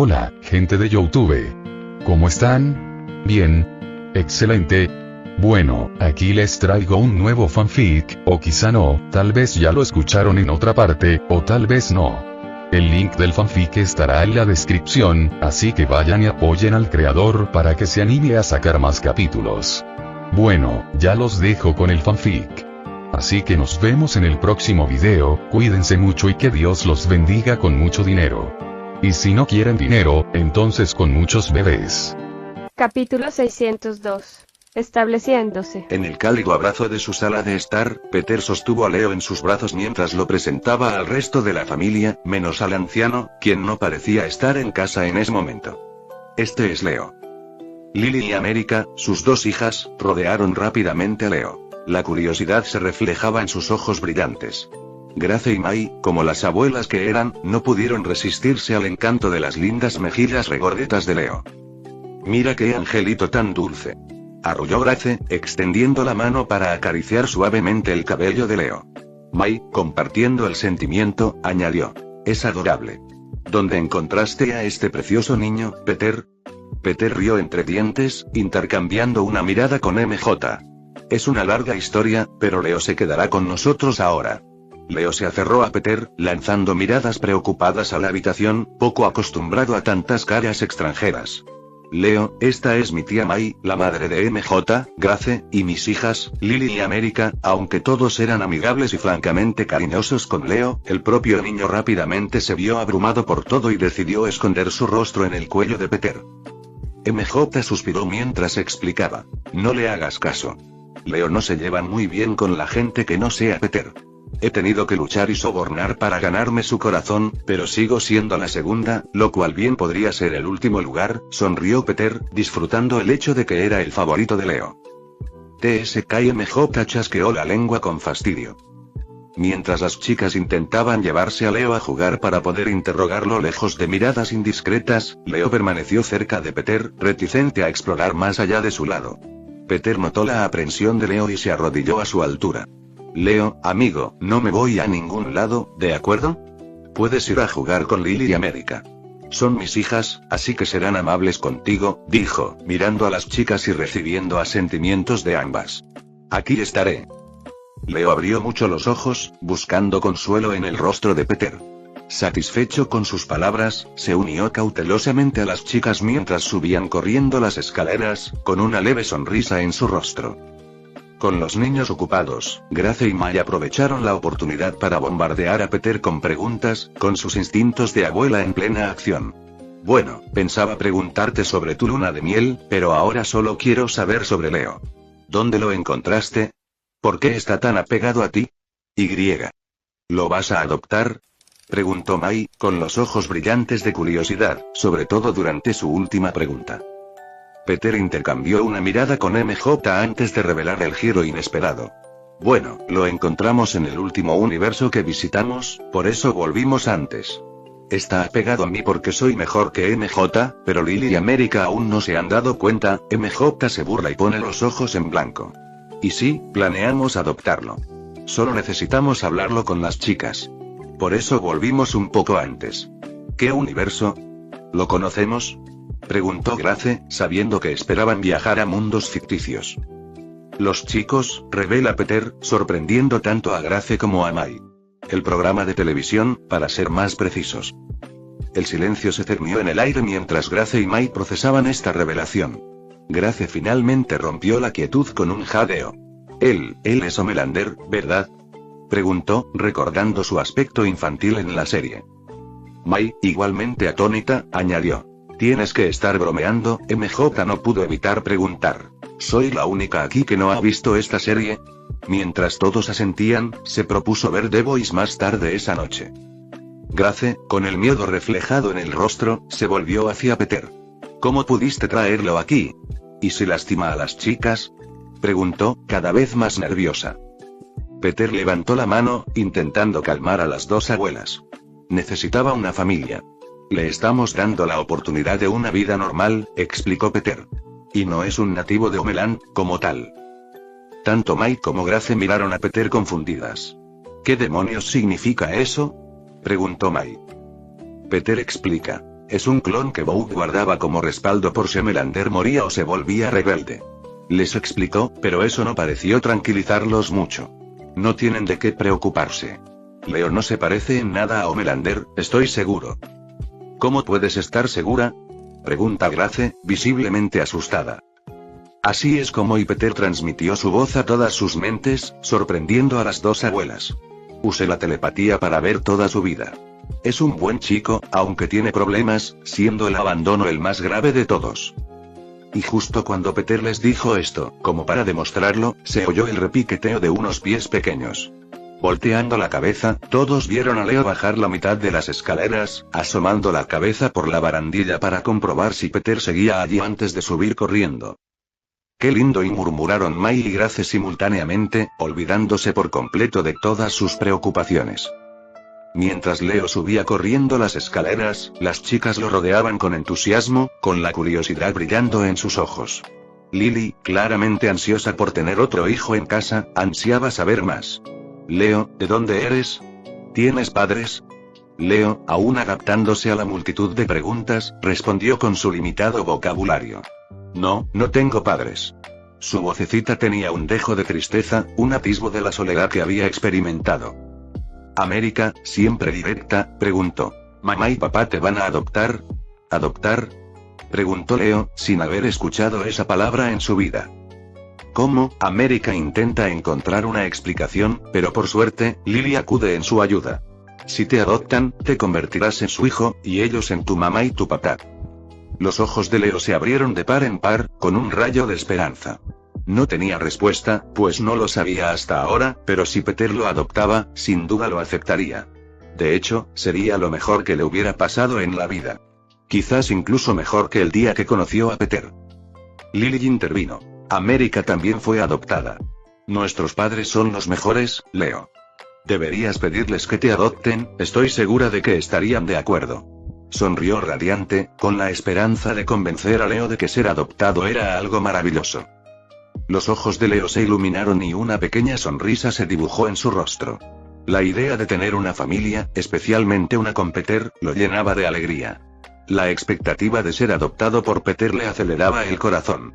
Hola, gente de YouTube. ¿Cómo están? Bien. Excelente. Bueno, aquí les traigo un nuevo fanfic, o quizá no, tal vez ya lo escucharon en otra parte, o tal vez no. El link del fanfic estará en la descripción, así que vayan y apoyen al creador para que se anime a sacar más capítulos. Bueno, ya los dejo con el fanfic. Así que nos vemos en el próximo video, cuídense mucho y que Dios los bendiga con mucho dinero. Y si no quieren dinero, entonces con muchos bebés. Capítulo 602. Estableciéndose. En el cálido abrazo de su sala de estar, Peter sostuvo a Leo en sus brazos mientras lo presentaba al resto de la familia, menos al anciano, quien no parecía estar en casa en ese momento. Este es Leo. Lily y América, sus dos hijas, rodearon rápidamente a Leo. La curiosidad se reflejaba en sus ojos brillantes. Grace y May, como las abuelas que eran, no pudieron resistirse al encanto de las lindas mejillas regordetas de Leo. «Mira qué angelito tan dulce», arrulló Grace, extendiendo la mano para acariciar suavemente el cabello de Leo. May, compartiendo el sentimiento, añadió: «Es adorable. ¿Dónde encontraste a este precioso niño, Peter?» Peter rió entre dientes, intercambiando una mirada con MJ. «Es una larga historia, pero Leo se quedará con nosotros ahora». Leo se aferró a Peter, lanzando miradas preocupadas a la habitación, poco acostumbrado a tantas caras extranjeras. «Leo, esta es mi tía May, la madre de MJ, Grace, y mis hijas, Lily y América». Aunque todos eran amigables y francamente cariñosos con Leo, el propio niño rápidamente se vio abrumado por todo y decidió esconder su rostro en el cuello de Peter. MJ suspiró mientras explicaba: «No le hagas caso. Leo no se llevan muy bien con la gente que no sea Peter. He tenido que luchar y sobornar para ganarme su corazón, pero sigo siendo la segunda, lo cual bien podría ser el último lugar», sonrió Peter, disfrutando el hecho de que era el favorito de Leo. MJ chasqueó la lengua con fastidio. Mientras las chicas intentaban llevarse a Leo a jugar para poder interrogarlo lejos de miradas indiscretas, Leo permaneció cerca de Peter, reticente a explorar más allá de su lado. Peter notó la aprensión de Leo y se arrodilló a su altura. «Leo, amigo, no me voy a ningún lado, ¿de acuerdo? Puedes ir a jugar con Lily y América. Son mis hijas, así que serán amables contigo», dijo, mirando a las chicas y recibiendo asentimientos de ambas. «Aquí estaré». Leo abrió mucho los ojos, buscando consuelo en el rostro de Peter. Satisfecho con sus palabras, se unió cautelosamente a las chicas mientras subían corriendo las escaleras, con una leve sonrisa en su rostro. Con los niños ocupados, Grace y May aprovecharon la oportunidad para bombardear a Peter con preguntas, con sus instintos de abuela en plena acción. «Bueno, pensaba preguntarte sobre tu luna de miel, pero ahora solo quiero saber sobre Leo. ¿Dónde lo encontraste? ¿Por qué está tan apegado a ti? Y. ¿Lo vas a adoptar?», preguntó May, con los ojos brillantes de curiosidad, sobre todo durante su última pregunta. Peter intercambió una mirada con MJ antes de revelar el giro inesperado. «Bueno, lo encontramos en el último universo que visitamos, por eso volvimos antes. Está apegado a mí porque soy mejor que MJ, pero Lily y América aún no se han dado cuenta». MJ se burla y pone los ojos en blanco. «Y sí, planeamos adoptarlo. Solo necesitamos hablarlo con las chicas. Por eso volvimos un poco antes». «¿Qué universo? ¿Lo conocemos?», preguntó Grace, sabiendo que esperaban viajar a mundos ficticios. «Los chicos», revela Peter, sorprendiendo tanto a Grace como a May. «El programa de televisión, para ser más precisos». El silencio se cernió en el aire mientras Grace y May procesaban esta revelación. Grace finalmente rompió la quietud con un jadeo. Él es Homelander, ¿verdad?», preguntó, recordando su aspecto infantil en la serie. May, igualmente atónita, añadió: «Tienes que estar bromeando». MJ no pudo evitar preguntar: «¿Soy la única aquí que no ha visto esta serie?». Mientras todos asentían, se propuso ver The Voice más tarde esa noche. Grace, con el miedo reflejado en el rostro, se volvió hacia Peter. «¿Cómo pudiste traerlo aquí? ¿Y si lastima a las chicas?», preguntó, cada vez más nerviosa. Peter levantó la mano, intentando calmar a las dos abuelas. «Necesitaba una familia. Le estamos dando la oportunidad de una vida normal», explicó Peter. «Y no es un nativo de Homeland, como tal». Tanto May como Grace miraron a Peter confundidas. «¿Qué demonios significa eso?», preguntó May. Peter explica. Es un clon que Bow guardaba como respaldo por si Melander moría o se volvía rebelde. Les explicó, pero eso no pareció tranquilizarlos mucho. No tienen de qué preocuparse. Leo no se parece en nada a Homelander, estoy seguro. ¿Cómo puedes estar segura?, pregunta Grace, visiblemente asustada. Así es como Peter transmitió su voz a todas sus mentes, sorprendiendo a las dos abuelas. Usé la telepatía para ver toda su vida. Es un buen chico, aunque tiene problemas, siendo el abandono el más grave de todos. Y justo cuando Peter les dijo esto, como para demostrarlo, se oyó el repiqueteo de unos pies pequeños. Volteando la cabeza, todos vieron a Leo bajar la mitad de las escaleras, asomando la cabeza por la barandilla para comprobar si Peter seguía allí antes de subir corriendo. ¡Qué lindo!, y murmuraron May y Grace simultáneamente, olvidándose por completo de todas sus preocupaciones. Mientras Leo subía corriendo las escaleras, las chicas lo rodeaban con entusiasmo, con la curiosidad brillando en sus ojos. Lily, claramente ansiosa por tener otro hijo en casa, ansiaba saber más. Leo, ¿de dónde eres? ¿Tienes padres? Leo, aún adaptándose a la multitud de preguntas, respondió con su limitado vocabulario. No, no tengo padres. Su vocecita tenía un dejo de tristeza, un atisbo de la soledad que había experimentado. América, siempre directa, preguntó. ¿Mamá y papá te van a adoptar? ¿Adoptar?, preguntó Leo, sin haber escuchado esa palabra en su vida. ¿Cómo? América intenta encontrar una explicación, pero por suerte, Lily acude en su ayuda. Si te adoptan, te convertirás en su hijo, y ellos en tu mamá y tu papá. Los ojos de Leo se abrieron de par en par, con un rayo de esperanza. No tenía respuesta, pues no lo sabía hasta ahora, pero si Peter lo adoptaba, sin duda lo aceptaría. De hecho, sería lo mejor que le hubiera pasado en la vida. Quizás incluso mejor que el día que conoció a Peter. Lily intervino. América también fue adoptada. Nuestros padres son los mejores, Leo. Deberías pedirles que te adopten, estoy segura de que estarían de acuerdo. Sonrió radiante, con la esperanza de convencer a Leo de que ser adoptado era algo maravilloso. Los ojos de Leo se iluminaron y una pequeña sonrisa se dibujó en su rostro. La idea de tener una familia, especialmente una con Peter, lo llenaba de alegría. La expectativa de ser adoptado por Peter le aceleraba el corazón.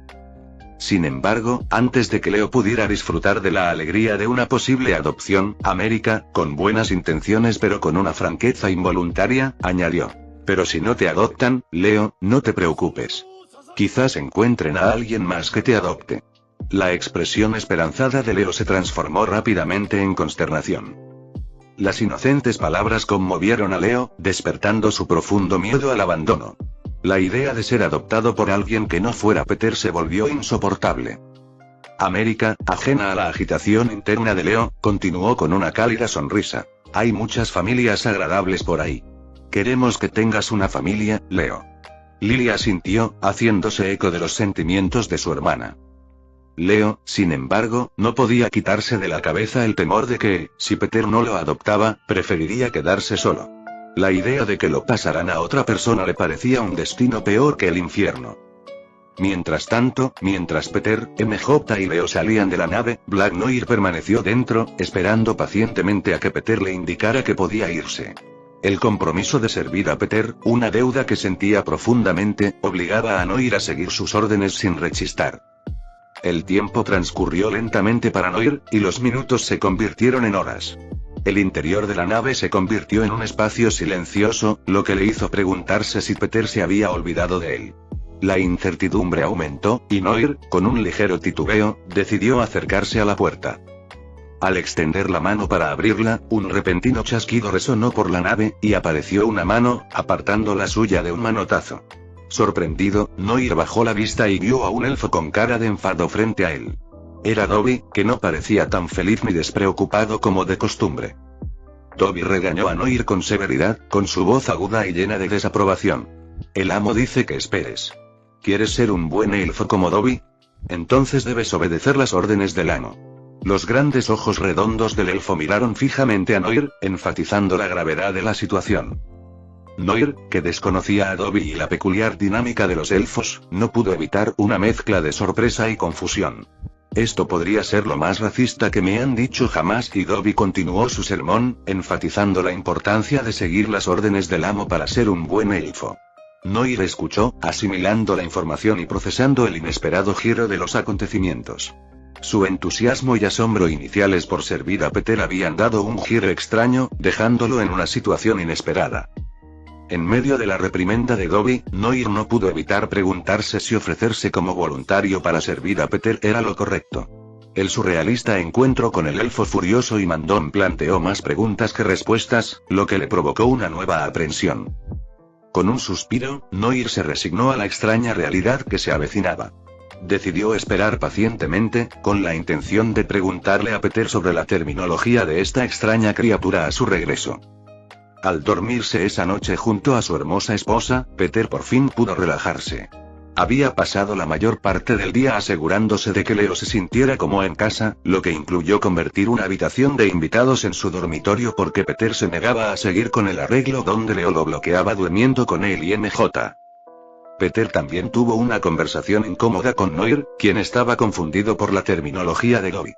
Sin embargo, antes de que Leo pudiera disfrutar de la alegría de una posible adopción, América, con buenas intenciones pero con una franqueza involuntaria, añadió. Pero si no te adoptan, Leo, no te preocupes. Quizás encuentren a alguien más que te adopte. La expresión esperanzada de Leo se transformó rápidamente en consternación. Las inocentes palabras conmovieron a Leo, despertando su profundo miedo al abandono. La idea de ser adoptado por alguien que no fuera Peter se volvió insoportable. América, ajena a la agitación interna de Leo, continuó con una cálida sonrisa. Hay muchas familias agradables por ahí. Queremos que tengas una familia, Leo. Lily asintió, haciéndose eco de los sentimientos de su hermana. Leo, sin embargo, no podía quitarse de la cabeza el temor de que, si Peter no lo adoptaba, preferiría quedarse solo. La idea de que lo pasaran a otra persona le parecía un destino peor que el infierno. Mientras tanto, mientras Peter, MJ y Leo salían de la nave, Black Noir permaneció dentro, esperando pacientemente a que Peter le indicara que podía irse. El compromiso de servir a Peter, una deuda que sentía profundamente, obligaba a Noir a seguir sus órdenes sin rechistar. El tiempo transcurrió lentamente para Noir, y los minutos se convirtieron en horas. El interior de la nave se convirtió en un espacio silencioso, lo que le hizo preguntarse si Peter se había olvidado de él. La incertidumbre aumentó, y Noir, con un ligero titubeo, decidió acercarse a la puerta. Al extender la mano para abrirla, un repentino chasquido resonó por la nave, y apareció una mano, apartando la suya de un manotazo. Sorprendido, Noir bajó la vista y vio a un elfo con cara de enfado frente a él. Era Dobby, que no parecía tan feliz ni despreocupado como de costumbre. Dobby regañó a Noir con severidad, con su voz aguda y llena de desaprobación. El amo dice que esperes. ¿Quieres ser un buen elfo como Dobby? Entonces debes obedecer las órdenes del amo. Los grandes ojos redondos del elfo miraron fijamente a Noir, enfatizando la gravedad de la situación. Noir, que desconocía a Dobby y la peculiar dinámica de los elfos, no pudo evitar una mezcla de sorpresa y confusión. Esto podría ser lo más racista que me han dicho jamás, y Dobby continuó su sermón, enfatizando la importancia de seguir las órdenes del amo para ser un buen elfo. Noir escuchó, asimilando la información y procesando el inesperado giro de los acontecimientos. Su entusiasmo y asombro iniciales por servir a Peter habían dado un giro extraño, dejándolo en una situación inesperada. En medio de la reprimenda de Dobby, Noir no pudo evitar preguntarse si ofrecerse como voluntario para servir a Peter era lo correcto. El surrealista encuentro con el elfo furioso y mandón planteó más preguntas que respuestas, lo que le provocó una nueva aprensión. Con un suspiro, Noir se resignó a la extraña realidad que se avecinaba. Decidió esperar pacientemente, con la intención de preguntarle a Peter sobre la terminología de esta extraña criatura a su regreso. Al dormirse esa noche junto a su hermosa esposa, Peter por fin pudo relajarse. Había pasado la mayor parte del día asegurándose de que Leo se sintiera como en casa, lo que incluyó convertir una habitación de invitados en su dormitorio porque Peter se negaba a seguir con el arreglo donde Leo lo bloqueaba durmiendo con él y MJ. Peter también tuvo una conversación incómoda con Noir, quien estaba confundido por la terminología de Dobby.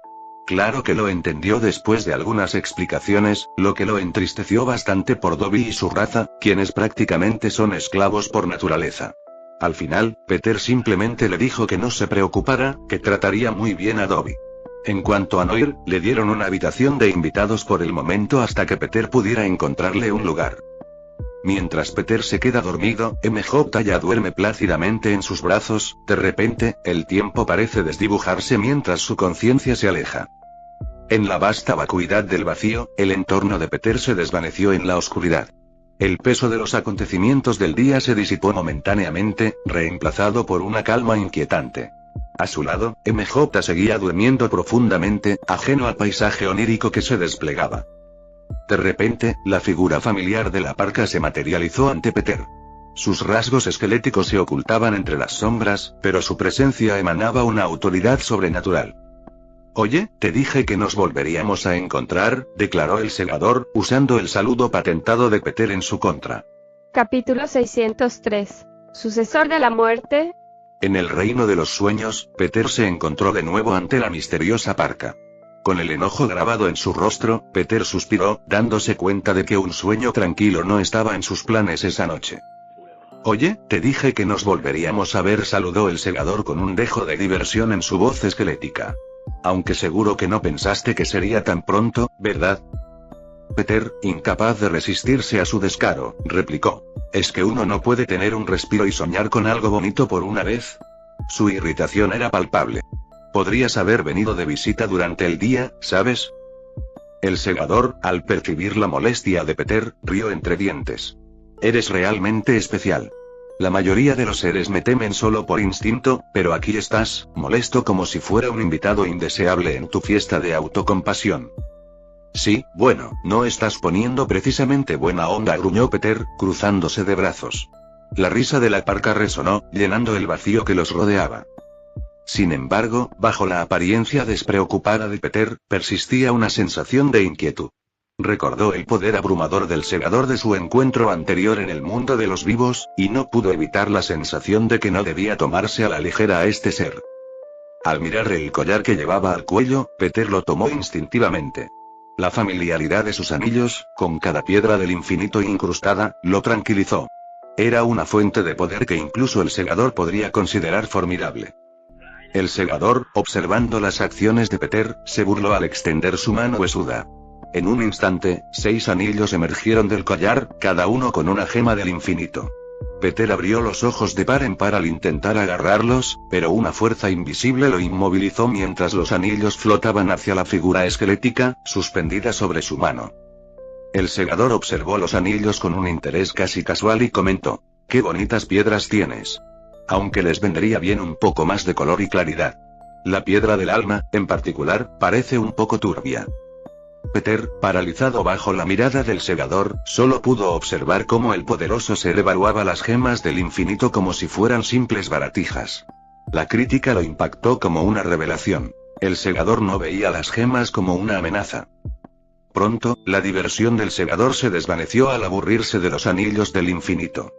Claro que lo entendió después de algunas explicaciones, lo que lo entristeció bastante por Dobby y su raza, quienes prácticamente son esclavos por naturaleza. Al final, Peter simplemente le dijo que no se preocupara, que trataría muy bien a Dobby. En cuanto a Noir, le dieron una habitación de invitados por el momento hasta que Peter pudiera encontrarle un lugar. Mientras Peter se queda dormido, MJ ya duerme plácidamente en sus brazos. De repente, el tiempo parece desdibujarse mientras su conciencia se aleja. En la vasta vacuidad del vacío, el entorno de Peter se desvaneció en la oscuridad. El peso de los acontecimientos del día se disipó momentáneamente, reemplazado por una calma inquietante. A su lado, MJ seguía durmiendo profundamente, ajeno al paisaje onírico que se desplegaba. De repente, la figura familiar de la parca se materializó ante Peter. Sus rasgos esqueléticos se ocultaban entre las sombras, pero su presencia emanaba una autoridad sobrenatural. «Oye, te dije que nos volveríamos a encontrar», declaró el segador, usando el saludo patentado de Peter en su contra. Capítulo 603. Sucesor de la muerte. En el reino de los sueños, Peter se encontró de nuevo ante la misteriosa parca. Con el enojo grabado en su rostro, Peter suspiró, dándose cuenta de que un sueño tranquilo no estaba en sus planes esa noche. «Oye, te dije que nos volveríamos a ver», saludó el segador con un dejo de diversión en su voz esquelética. «Aunque seguro que no pensaste que sería tan pronto, ¿verdad?» Peter, incapaz de resistirse a su descaro, replicó. «¿Es que uno no puede tener un respiro y soñar con algo bonito por una vez?» Su irritación era palpable. «Podrías haber venido de visita durante el día, ¿sabes?» El segador, al percibir la molestia de Peter, rió entre dientes. «Eres realmente especial. La mayoría de los seres me temen solo por instinto, pero aquí estás, molesto como si fuera un invitado indeseable en tu fiesta de autocompasión». «Sí, bueno, no estás poniendo precisamente buena onda», gruñó Peter, cruzándose de brazos. La risa de la parca resonó, llenando el vacío que los rodeaba. Sin embargo, bajo la apariencia despreocupada de Peter, persistía una sensación de inquietud. Recordó el poder abrumador del segador de su encuentro anterior en el mundo de los vivos, y no pudo evitar la sensación de que no debía tomarse a la ligera a este ser. Al mirar el collar que llevaba al cuello, Peter lo tomó instintivamente. La familiaridad de sus anillos, con cada piedra del infinito incrustada, lo tranquilizó. Era una fuente de poder que incluso el segador podría considerar formidable. El segador, observando las acciones de Peter, se burló al extender su mano huesuda. En un instante, 6 anillos emergieron del collar, cada uno con una gema del infinito. Peter abrió los ojos de par en par al intentar agarrarlos, pero una fuerza invisible lo inmovilizó mientras los anillos flotaban hacia la figura esquelética, suspendida sobre su mano. El segador observó los anillos con un interés casi casual y comentó: «Qué bonitas piedras tienes. Aunque les vendría bien un poco más de color y claridad. La piedra del alma, en particular, parece un poco turbia». Peter, paralizado bajo la mirada del segador, solo pudo observar cómo el poderoso ser evaluaba las gemas del infinito como si fueran simples baratijas. La crítica lo impactó como una revelación. El segador no veía las gemas como una amenaza. Pronto, la diversión del segador se desvaneció al aburrirse de los anillos del infinito.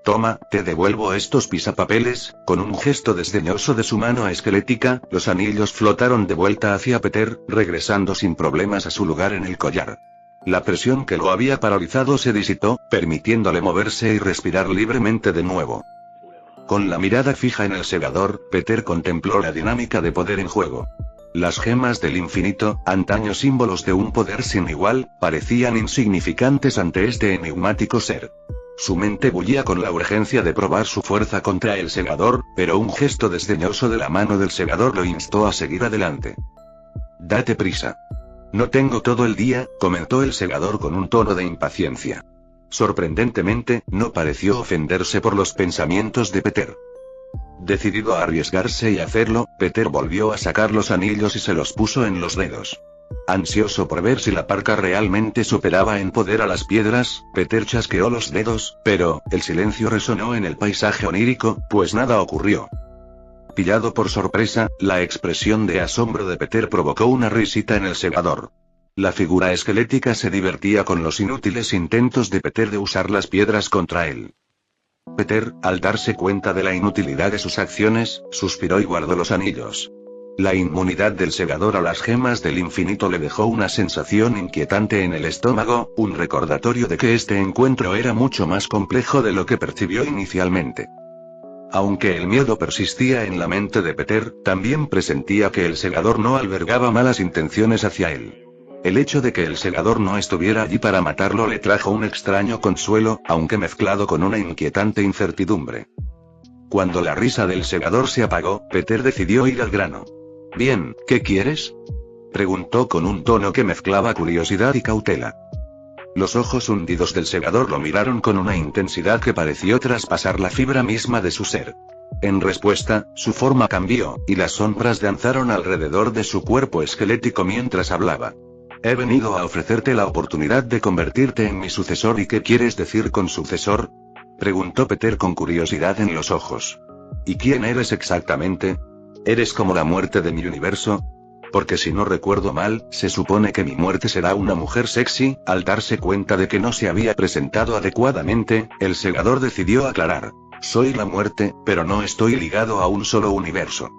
«Toma, te devuelvo estos pisapapeles». Con un gesto desdeñoso de su mano esquelética, los anillos flotaron de vuelta hacia Peter, regresando sin problemas a su lugar en el collar. La presión que lo había paralizado se disipó, permitiéndole moverse y respirar libremente de nuevo. Con la mirada fija en el segador, Peter contempló la dinámica de poder en juego. Las gemas del infinito, antaño símbolos de un poder sin igual, parecían insignificantes ante este enigmático ser. Su mente bullía con la urgencia de probar su fuerza contra el segador, pero un gesto desdeñoso de la mano del segador lo instó a seguir adelante. «Date prisa». «No tengo todo el día», comentó el segador con un tono de impaciencia. Sorprendentemente, no pareció ofenderse por los pensamientos de Peter. Decidido a arriesgarse y hacerlo, Peter volvió a sacar los anillos y se los puso en los dedos. Ansioso por ver si la parca realmente superaba en poder a las piedras, Peter chasqueó los dedos, pero el silencio resonó en el paisaje onírico, pues nada ocurrió. Pillado por sorpresa, la expresión de asombro de Peter provocó una risita en el segador. La figura esquelética se divertía con los inútiles intentos de Peter de usar las piedras contra él. Peter, al darse cuenta de la inutilidad de sus acciones, suspiró y guardó los anillos. La inmunidad del segador a las gemas del infinito le dejó una sensación inquietante en el estómago, un recordatorio de que este encuentro era mucho más complejo de lo que percibió inicialmente. Aunque el miedo persistía en la mente de Peter, también presentía que el segador no albergaba malas intenciones hacia él. El hecho de que el segador no estuviera allí para matarlo le trajo un extraño consuelo, aunque mezclado con una inquietante incertidumbre. Cuando la risa del segador se apagó, Peter decidió ir al grano. «Bien, ¿qué quieres?», preguntó con un tono que mezclaba curiosidad y cautela. Los ojos hundidos del segador lo miraron con una intensidad que pareció traspasar la fibra misma de su ser. En respuesta, su forma cambió, y las sombras danzaron alrededor de su cuerpo esquelético mientras hablaba. «He venido a ofrecerte la oportunidad de convertirte en mi sucesor». «¿Y qué quieres decir con sucesor?», preguntó Peter con curiosidad en los ojos. «¿Y quién eres exactamente? ¿Eres como la muerte de mi universo? Porque si no recuerdo mal, se supone que mi muerte será una mujer sexy». Al darse cuenta de que no se había presentado adecuadamente, el segador decidió aclarar. «Soy la muerte, pero no estoy ligado a un solo universo.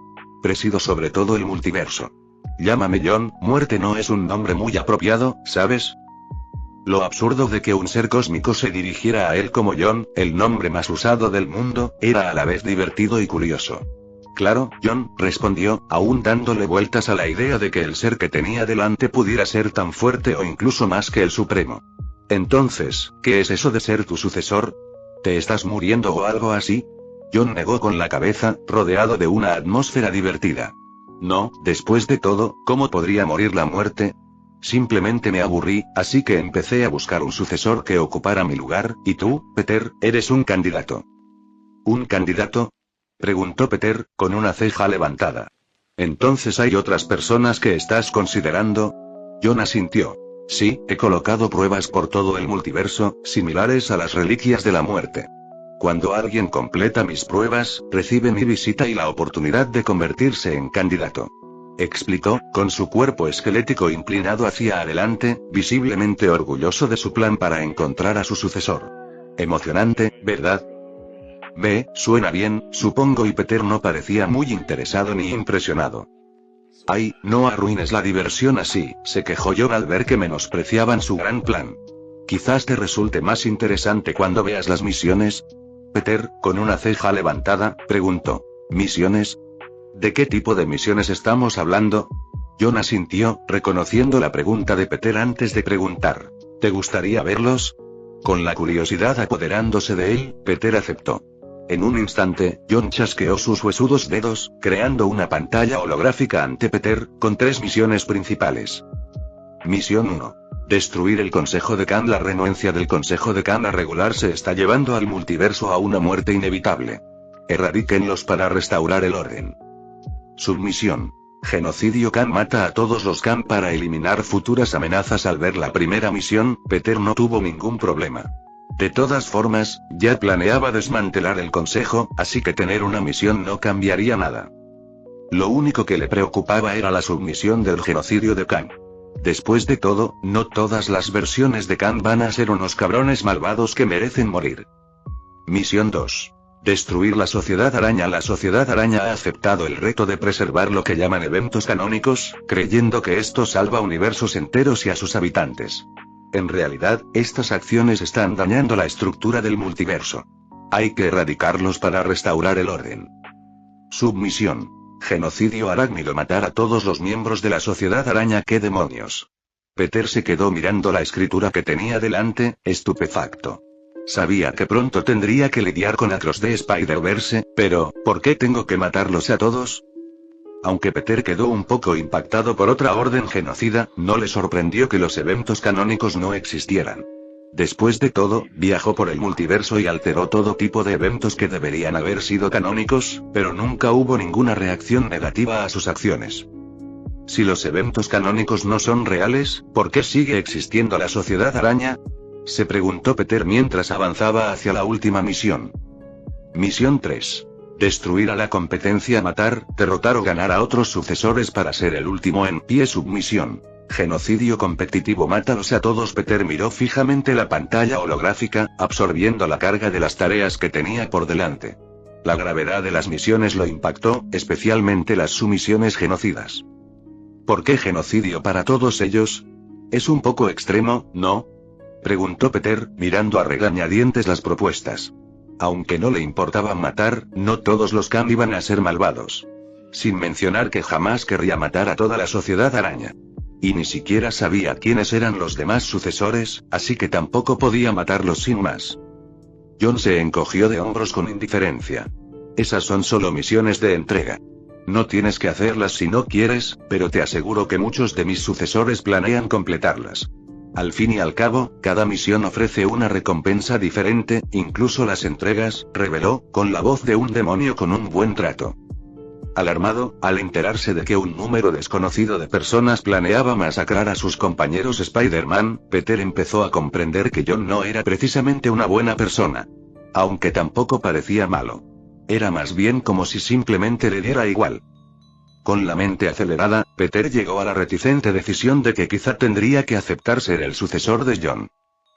Presido sobre todo el multiverso. Llámame John». «Muerte no es un nombre muy apropiado, ¿sabes?». Lo absurdo de que un ser cósmico se dirigiera a él como John, el nombre más usado del mundo, era a la vez divertido y curioso. «Claro, John», respondió, aún dándole vueltas a la idea de que el ser que tenía delante pudiera ser tan fuerte o incluso más que el Supremo. «Entonces, ¿qué es eso de ser tu sucesor? ¿Te estás muriendo o algo así?». John negó con la cabeza, rodeado de una atmósfera divertida. «No, después de todo, ¿cómo podría morir la muerte? Simplemente me aburrí, así que empecé a buscar un sucesor que ocupara mi lugar, y tú, Peter, eres un candidato». «¿Un candidato?», preguntó Peter, con una ceja levantada. «¿Entonces hay otras personas que estás considerando?». John asintió. «Sí, he colocado pruebas por todo el multiverso, similares a las reliquias de la muerte. Cuando alguien completa mis pruebas, recibe mi visita y la oportunidad de convertirse en candidato», explicó, con su cuerpo esquelético inclinado hacia adelante, visiblemente orgulloso de su plan para encontrar a su sucesor. «Emocionante, ¿verdad?». «Ve, suena bien, supongo». Y Peter no parecía muy interesado ni impresionado. «Ay, no arruines la diversión así», se quejó John al ver que menospreciaban su gran plan. «Quizás te resulte más interesante cuando veas las misiones». Peter, con una ceja levantada, preguntó. «¿Misiones? ¿De qué tipo de misiones estamos hablando?». John asintió, reconociendo la pregunta de Peter antes de preguntar. «¿Te gustaría verlos?». Con la curiosidad apoderándose de él, Peter aceptó. En un instante, John chasqueó sus huesudos dedos, creando una pantalla holográfica ante Peter, con 3 misiones principales. Misión 1. Destruir el Consejo de Khan. La renuencia del Consejo de Khan a regular se está llevando al multiverso a una muerte inevitable. Erradíquenlos para restaurar el orden. Submisión. Genocidio Khan. Mata a todos los Khan para eliminar futuras amenazas. Al ver la primera misión, Peter no tuvo ningún problema. De todas formas, ya planeaba desmantelar el consejo, así que tener una misión no cambiaría nada. Lo único que le preocupaba era la submisión del genocidio de Khan. Después de todo, no todas las versiones de Khan van a ser unos cabrones malvados que merecen morir. Misión 2. Destruir la Sociedad Araña. La Sociedad Araña ha aceptado el reto de preservar lo que llaman eventos canónicos, creyendo que esto salva universos enteros y a sus habitantes. En realidad, estas acciones están dañando la estructura del multiverso. Hay que erradicarlos para restaurar el orden. Submisión. Genocidio arácnido. Matar a todos los miembros de la Sociedad Araña. ¿Qué demonios? Peter se quedó mirando la escritura que tenía delante, estupefacto. Sabía que pronto tendría que lidiar con Across the Spider-Verse, pero, ¿por qué tengo que matarlos a todos? Aunque Peter quedó un poco impactado por otra orden genocida, no le sorprendió que los eventos canónicos no existieran. Después de todo, viajó por el multiverso y alteró todo tipo de eventos que deberían haber sido canónicos, pero nunca hubo ninguna reacción negativa a sus acciones. Si los eventos canónicos no son reales, ¿por qué sigue existiendo la Sociedad Araña? Se preguntó Peter mientras avanzaba hacia la última misión. Misión 3. Destruir a la competencia. Matar, derrotar o ganar a otros sucesores para ser el último en pie. Submisión. Genocidio competitivo. Mátalos a todos. Peter miró fijamente la pantalla holográfica, absorbiendo la carga de las tareas que tenía por delante. La gravedad de las misiones lo impactó, especialmente las sumisiones genocidas. ¿Por qué genocidio para todos ellos? Es un poco extremo, ¿no? Preguntó Peter, mirando a regañadientes las propuestas. Aunque no le importaba matar, no todos los Kang iban a ser malvados. Sin mencionar que jamás querría matar a toda la Sociedad Araña. Y ni siquiera sabía quiénes eran los demás sucesores, así que tampoco podía matarlos sin más. John se encogió de hombros con indiferencia. Esas son solo misiones de entrega. No tienes que hacerlas si no quieres, pero te aseguro que muchos de mis sucesores planean completarlas. Al fin y al cabo, cada misión ofrece una recompensa diferente, incluso las entregas, reveló, con la voz de un demonio con un buen trato. Alarmado, al enterarse de que un número desconocido de personas planeaba masacrar a sus compañeros Spider-Man, Peter empezó a comprender que John no era precisamente una buena persona. Aunque tampoco parecía malo. Era más bien como si simplemente le diera igual. Con la mente acelerada, Peter llegó a la reticente decisión de que quizá tendría que aceptar ser el sucesor de John.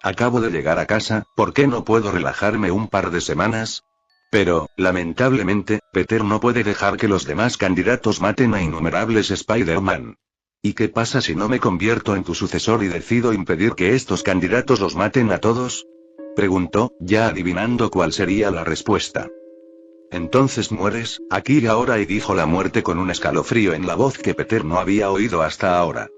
Acabo de llegar a casa, ¿por qué no puedo relajarme un par de semanas? Pero, lamentablemente, Peter no puede dejar que los demás candidatos maten a innumerables Spider-Man. ¿Y qué pasa si no me convierto en tu sucesor y decido impedir que estos candidatos los maten a todos? Preguntó, ya adivinando cuál sería la respuesta. Entonces mueres, aquí y ahora, y dijo la muerte con un escalofrío en la voz que Peter no había oído hasta ahora.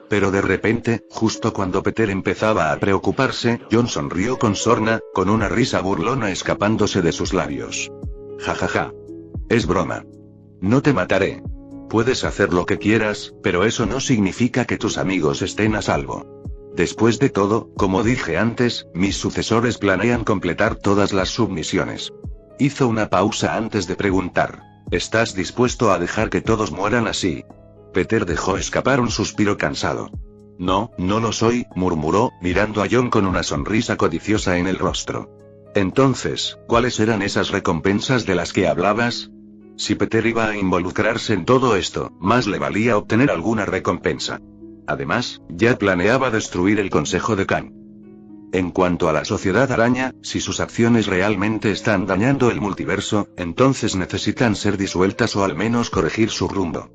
Pero de repente, justo cuando Peter empezaba a preocuparse, John sonrió con sorna, con una risa burlona escapándose de sus labios. Jajaja. Es broma. No te mataré. Puedes hacer lo que quieras, pero eso no significa que tus amigos estén a salvo. Después de todo, como dije antes, mis sucesores planean completar todas las submisiones. Hizo una pausa antes de preguntar. ¿Estás dispuesto a dejar que todos mueran así? Peter dejó escapar un suspiro cansado. No, no lo soy, murmuró, mirando a John con una sonrisa codiciosa en el rostro. Entonces, ¿cuáles eran esas recompensas de las que hablabas? Si Peter iba a involucrarse en todo esto, más le valía obtener alguna recompensa. Además, ya planeaba destruir el Consejo de Kang. En cuanto a la Sociedad Araña, si sus acciones realmente están dañando el multiverso, entonces necesitan ser disueltas o al menos corregir su rumbo.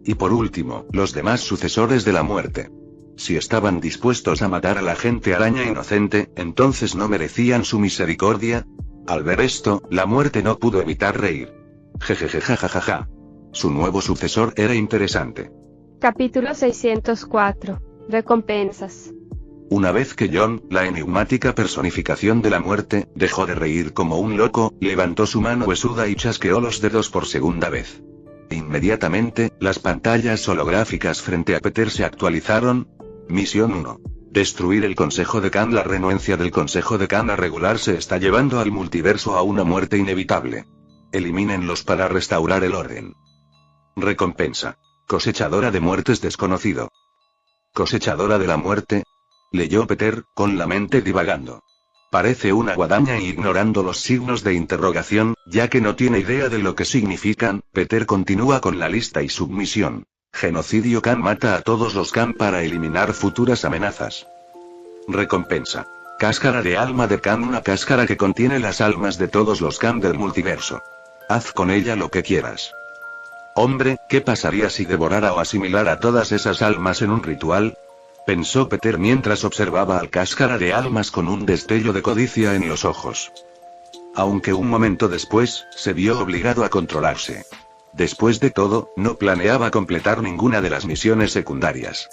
Y por último, los demás sucesores de la muerte. Si estaban dispuestos a matar a la gente araña inocente, entonces no merecían su misericordia. Al ver esto, la muerte no pudo evitar reír. Jejejejajaja. Su nuevo sucesor era interesante. Capítulo 604. Recompensas. Una vez que John, la enigmática personificación de la muerte, dejó de reír como un loco, levantó su mano huesuda y chasqueó los dedos por segunda vez. Inmediatamente, las pantallas holográficas frente a Peter se actualizaron. Misión 1. Destruir el Consejo de Kang. La renuencia del Consejo de Kang a regularse está llevando al multiverso a una muerte inevitable. Elimínenlos para restaurar el orden. Recompensa. Cosechadora de muertes desconocido. Cosechadora de la muerte. Leyó Peter, con la mente divagando. Parece una guadaña y ignorando los signos de interrogación, ya que no tiene idea de lo que significan. Peter continúa con la lista y submisión. Genocidio Kang. Mata a todos los Kang para eliminar futuras amenazas. Recompensa. Cáscara de alma de Kang. Una cáscara que contiene las almas de todos los Kang del multiverso. Haz con ella lo que quieras. Hombre, ¿qué pasaría si devorara o asimilara todas esas almas en un ritual? pensó Peter mientras observaba al Cáscara de Almas con un destello de codicia en los ojos. Aunque un momento después, se vio obligado a controlarse. Después de todo, no planeaba completar ninguna de las misiones secundarias.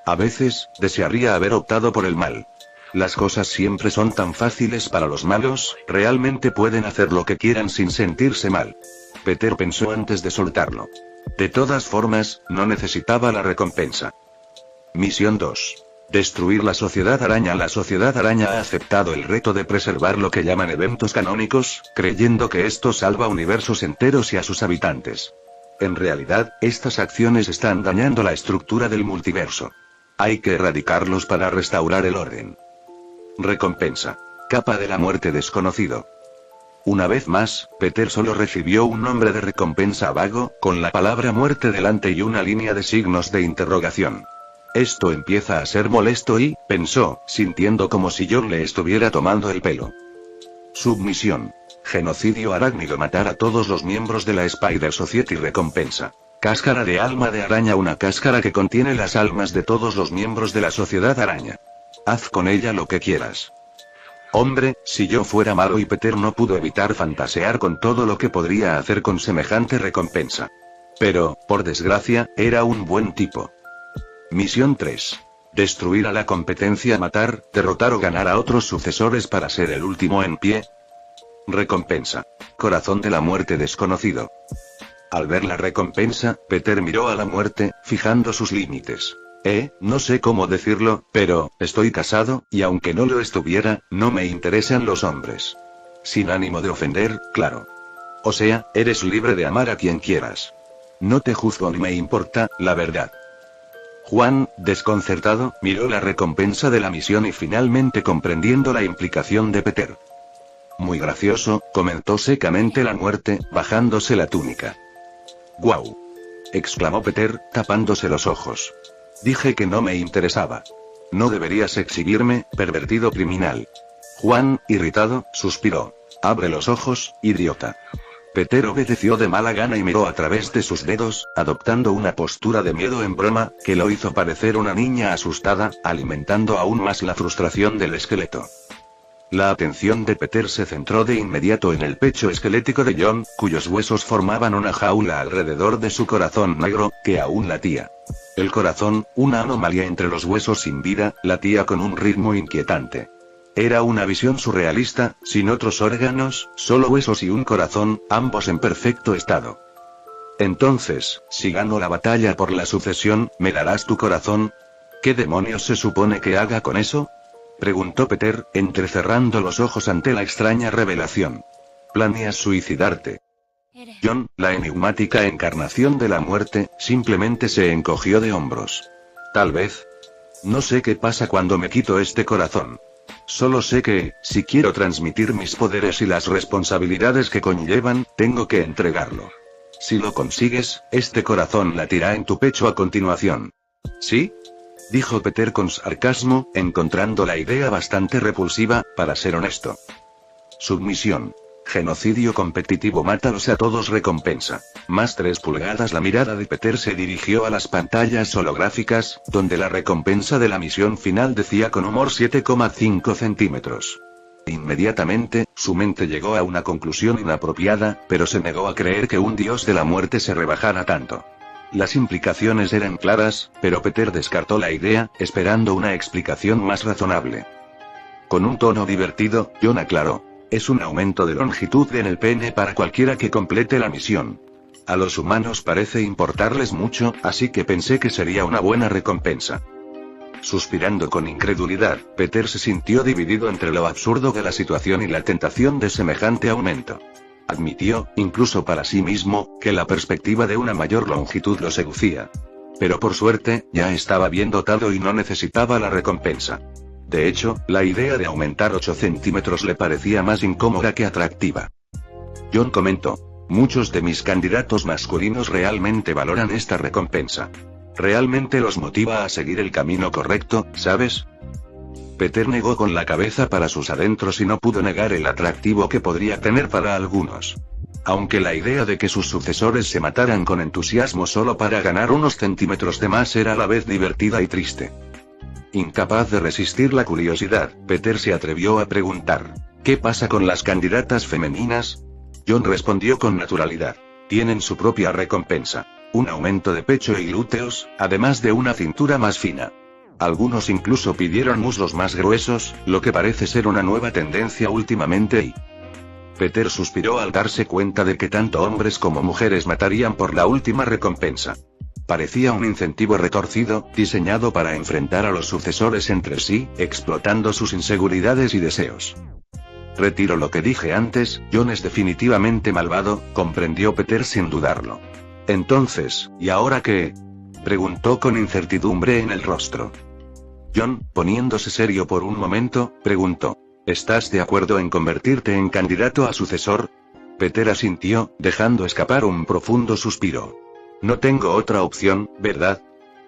A veces, desearía haber optado por el mal. Las cosas siempre son tan fáciles para los malos, realmente pueden hacer lo que quieran sin sentirse mal. Peter pensó antes de soltarlo. De todas formas, no necesitaba la recompensa. Misión 2. Destruir la Sociedad Araña. La Sociedad Araña ha aceptado el reto de preservar lo que llaman eventos canónicos, creyendo que esto salva universos enteros y a sus habitantes. En realidad, estas acciones están dañando la estructura del multiverso. Hay que erradicarlos para restaurar el orden. Recompensa. Capa de la muerte desconocido. Una vez más, Peter solo recibió un nombre de recompensa vago, con la palabra muerte delante y una línea de signos de interrogación. Esto empieza a ser molesto y, pensó, sintiendo como si John le estuviera tomando el pelo. Submisión. Genocidio arácnido. Matar a todos los miembros de la Spider Society. Recompensa. Cáscara de alma de araña. Una cáscara que contiene las almas de todos los miembros de la Sociedad Araña. Haz con ella lo que quieras. Hombre, si yo fuera malo. Y Peter no pudo evitar fantasear con todo lo que podría hacer con semejante recompensa. Pero, por desgracia, era un buen tipo. Misión 3. Destruir a la competencia. Matar, derrotar o ganar a otros sucesores para ser el último en pie. Recompensa. Corazón de la muerte desconocido. Al ver la recompensa, Peter miró a la muerte, fijando sus límites. No sé cómo decirlo, pero, estoy casado, y aunque no lo estuviera, no me interesan los hombres. Sin ánimo de ofender, claro. O sea, eres libre de amar a quien quieras. No te juzgo ni me importa, la verdad. Juan, desconcertado, miró la recompensa de la misión y finalmente comprendiendo la implicación de Peter. Muy gracioso, comentó secamente la muerte, bajándose la túnica. ¡Guau! Exclamó Peter, tapándose los ojos. Dije que no me interesaba. No deberías exhibirme, pervertido criminal. Juan, irritado, suspiró. Abre los ojos, idiota. Peter obedeció de mala gana y miró a través de sus dedos, adoptando una postura de miedo en broma, que lo hizo parecer una niña asustada, alimentando aún más la frustración del esqueleto. La atención de Peter se centró de inmediato en el pecho esquelético de John, cuyos huesos formaban una jaula alrededor de su corazón negro, que aún latía. El corazón, una anomalía entre los huesos sin vida, latía con un ritmo inquietante. Era una visión surrealista, sin otros órganos, solo huesos y un corazón, ambos en perfecto estado. Entonces, si gano la batalla por la sucesión, ¿me darás tu corazón? ¿Qué demonios se supone que haga con eso? Preguntó Peter, entrecerrando los ojos ante la extraña revelación. ¿Planeas suicidarte? John, la enigmática encarnación de la muerte, simplemente se encogió de hombros. Tal vez. No sé qué pasa cuando me quito este corazón. Solo sé que, si quiero transmitir mis poderes y las responsabilidades que conllevan, tengo que entregarlo. Si lo consigues, este corazón latirá en tu pecho a continuación. ¿Sí? Dijo Peter con sarcasmo, encontrando la idea bastante repulsiva, para ser honesto. Submisión. Genocidio competitivo. Mátalos a todos. Recompensa. Más 3 pulgadas. La mirada de Peter se dirigió a las pantallas holográficas, donde la recompensa de la misión final decía con humor 7,5 centímetros. Inmediatamente, su mente llegó a una conclusión inapropiada, pero se negó a creer que un dios de la muerte se rebajara tanto. Las implicaciones eran claras, pero Peter descartó la idea, esperando una explicación más razonable. Con un tono divertido, John aclaró. Es un aumento de longitud en el pene para cualquiera que complete la misión. A los humanos parece importarles mucho, así que pensé que sería una buena recompensa. Suspirando con incredulidad, Peter se sintió dividido entre lo absurdo de la situación y la tentación de semejante aumento. Admitió, incluso para sí mismo, que la perspectiva de una mayor longitud lo seducía. Pero por suerte, ya estaba bien dotado y no necesitaba la recompensa. De hecho, la idea de aumentar 8 centímetros le parecía más incómoda que atractiva. John comentó. Muchos de mis candidatos masculinos realmente valoran esta recompensa. Realmente los motiva a seguir el camino correcto, ¿sabes? Peter negó con la cabeza para sus adentros y no pudo negar el atractivo que podría tener para algunos. Aunque la idea de que sus sucesores se mataran con entusiasmo solo para ganar unos centímetros de más era a la vez divertida y triste. Incapaz de resistir la curiosidad, Peter se atrevió a preguntar: ¿qué pasa con las candidatas femeninas? John respondió con naturalidad: tienen su propia recompensa. Un aumento de pecho y glúteos, además de una cintura más fina. Algunos incluso pidieron muslos más gruesos, lo que parece ser una nueva tendencia últimamente y... Peter suspiró al darse cuenta de que tanto hombres como mujeres matarían por la última recompensa. Parecía un incentivo retorcido, diseñado para enfrentar a los sucesores entre sí, explotando sus inseguridades y deseos. Retiro lo que dije antes, John es definitivamente malvado, comprendió Peter sin dudarlo. Entonces, ¿y ahora qué? Preguntó con incertidumbre en el rostro. John, poniéndose serio por un momento, preguntó: ¿estás de acuerdo en convertirte en candidato a sucesor? Peter asintió, dejando escapar un profundo suspiro. No tengo otra opción, ¿verdad?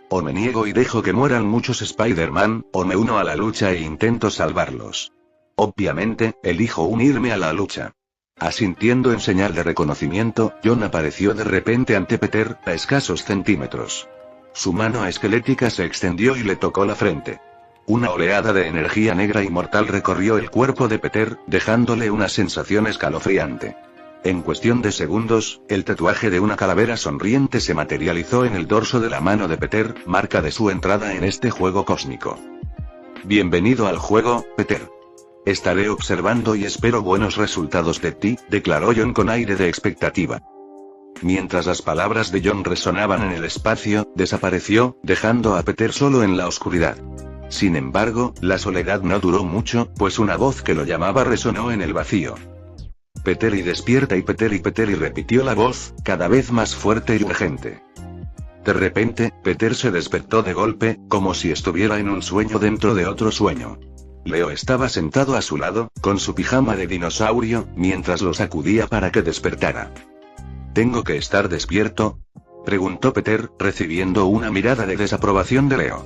O me niego y dejo que mueran muchos Spider-Man, o me uno a la lucha e intento salvarlos. Obviamente, elijo unirme a la lucha. Asintiendo en señal de reconocimiento, John apareció de repente ante Peter, a escasos centímetros. Su mano esquelética se extendió y le tocó la frente. Una oleada de energía negra y mortal recorrió el cuerpo de Peter, dejándole una sensación escalofriante. En cuestión de segundos, el tatuaje de una calavera sonriente se materializó en el dorso de la mano de Peter, marca de su entrada en este juego cósmico. Bienvenido al juego, Peter. Estaré observando y espero buenos resultados de ti, declaró John con aire de expectativa. Mientras las palabras de John resonaban en el espacio, desapareció, dejando a Peter solo en la oscuridad. Sin embargo, la soledad no duró mucho, pues una voz que lo llamaba resonó en el vacío. Peter y despierta y Peter y repitió la voz, cada vez más fuerte y urgente. De repente, Peter se despertó de golpe, como si estuviera en un sueño dentro de otro sueño. Leo estaba sentado a su lado, con su pijama de dinosaurio, mientras lo sacudía para que despertara. ¿Tengo que estar despierto?, preguntó Peter, recibiendo una mirada de desaprobación de Leo.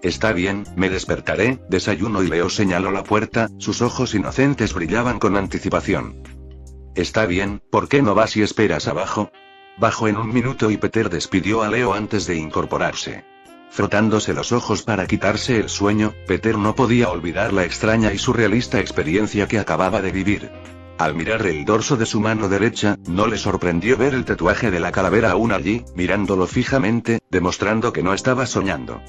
Está bien, me despertaré, desayuno, y Leo señaló la puerta, sus ojos inocentes brillaban con anticipación. Está bien, ¿por qué no vas y esperas abajo? Bajo en un minuto y Peter despidió a Leo antes de incorporarse. Frotándose los ojos para quitarse el sueño, Peter no podía olvidar la extraña y surrealista experiencia que acababa de vivir. Al mirar el dorso de su mano derecha, no le sorprendió ver el tatuaje de la calavera aún allí, mirándolo fijamente, demostrando que no estaba soñando.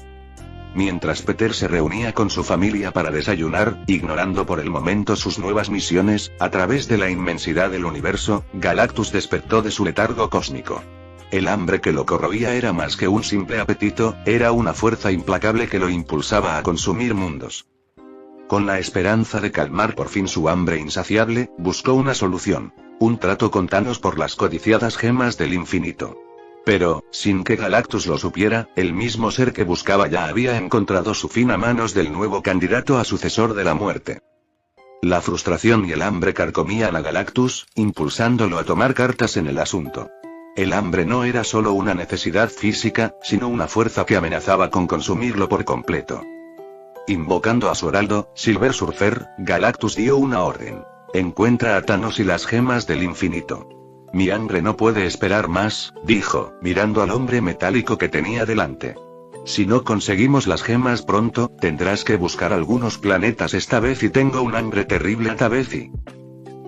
Mientras Peter se reunía con su familia para desayunar, ignorando por el momento sus nuevas misiones, a través de la inmensidad del universo, Galactus despertó de su letargo cósmico. El hambre que lo corroía era más que un simple apetito, era una fuerza implacable que lo impulsaba a consumir mundos. Con la esperanza de calmar por fin su hambre insaciable, buscó una solución: un trato con Thanos por las codiciadas gemas del infinito. Pero, sin que Galactus lo supiera, el mismo ser que buscaba ya había encontrado su fin a manos del nuevo candidato a sucesor de la muerte. La frustración y el hambre carcomían a Galactus, impulsándolo a tomar cartas en el asunto. El hambre no era solo una necesidad física, sino una fuerza que amenazaba con consumirlo por completo. Invocando a su heraldo, Silver Surfer, Galactus dio una orden: encuentra a Thanos y las gemas del infinito. Mi hambre no puede esperar más, dijo, mirando al hombre metálico que tenía delante. Si no conseguimos las gemas pronto, tendrás que buscar algunos planetas esta vez y tengo un hambre terrible esta vez y...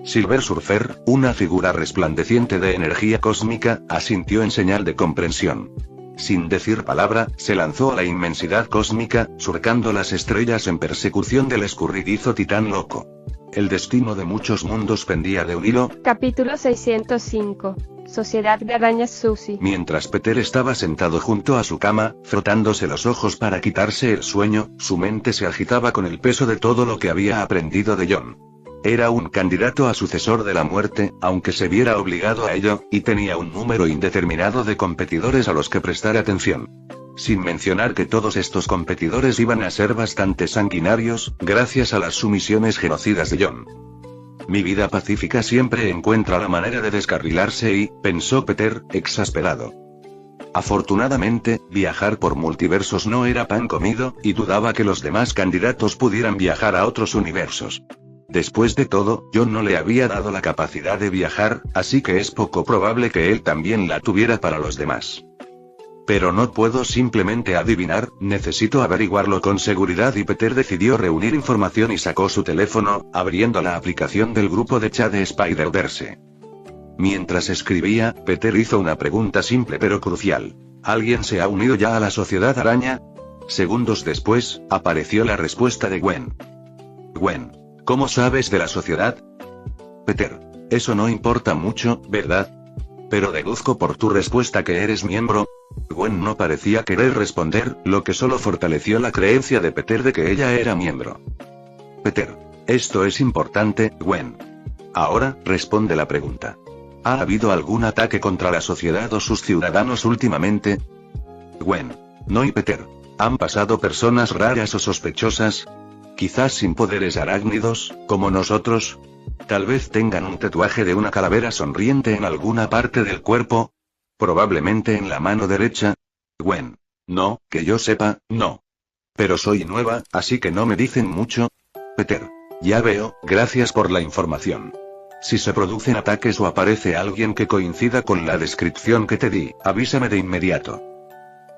Silver Surfer, una figura resplandeciente de energía cósmica, asintió en señal de comprensión. Sin decir palabra, se lanzó a la inmensidad cósmica, surcando las estrellas en persecución del escurridizo titán loco. El destino de muchos mundos pendía de un hilo. Capítulo 605. Sociedad de Arañas Susie. Mientras Peter estaba sentado junto a su cama, frotándose los ojos para quitarse el sueño, su mente se agitaba con el peso de todo lo que había aprendido de John. Era un candidato a sucesor de la muerte, aunque se viera obligado a ello, y tenía un número indeterminado de competidores a los que prestar atención. Sin mencionar que todos estos competidores iban a ser bastante sanguinarios, gracias a las sumisiones genocidas de John. Mi vida pacífica siempre encuentra la manera de descarrilarse y, pensó Peter, exasperado. Afortunadamente, viajar por multiversos no era pan comido, y dudaba que los demás candidatos pudieran viajar a otros universos. Después de todo, John no le había dado la capacidad de viajar, así que es poco probable que él también la tuviera para los demás. Pero no puedo simplemente adivinar, necesito averiguarlo con seguridad y Peter decidió reunir información y sacó su teléfono, abriendo la aplicación del grupo de chat de Spider-Verse. Mientras escribía, Peter hizo una pregunta simple pero crucial. ¿Alguien se ha unido ya a la Sociedad Araña? Segundos después, apareció la respuesta de Gwen. Gwen, ¿cómo sabes de la sociedad? Peter, eso no importa mucho, ¿verdad? Pero deduzco por tu respuesta que eres miembro. Gwen no parecía querer responder, lo que solo fortaleció la creencia de Peter de que ella era miembro. Peter, esto es importante, Gwen. Ahora, responde la pregunta. ¿Ha habido algún ataque contra la sociedad o sus ciudadanos últimamente? Gwen, no y Peter. ¿Han pasado personas raras o sospechosas? Quizás sin poderes arácnidos, como nosotros. Tal vez tengan un tatuaje de una calavera sonriente en alguna parte del cuerpo. Probablemente en la mano derecha. Gwen. No, que yo sepa, no. Pero soy nueva, así que no me dicen mucho. Peter. Ya veo, gracias por la información. Si se producen ataques o aparece alguien que coincida con la descripción que te di, avísame de inmediato.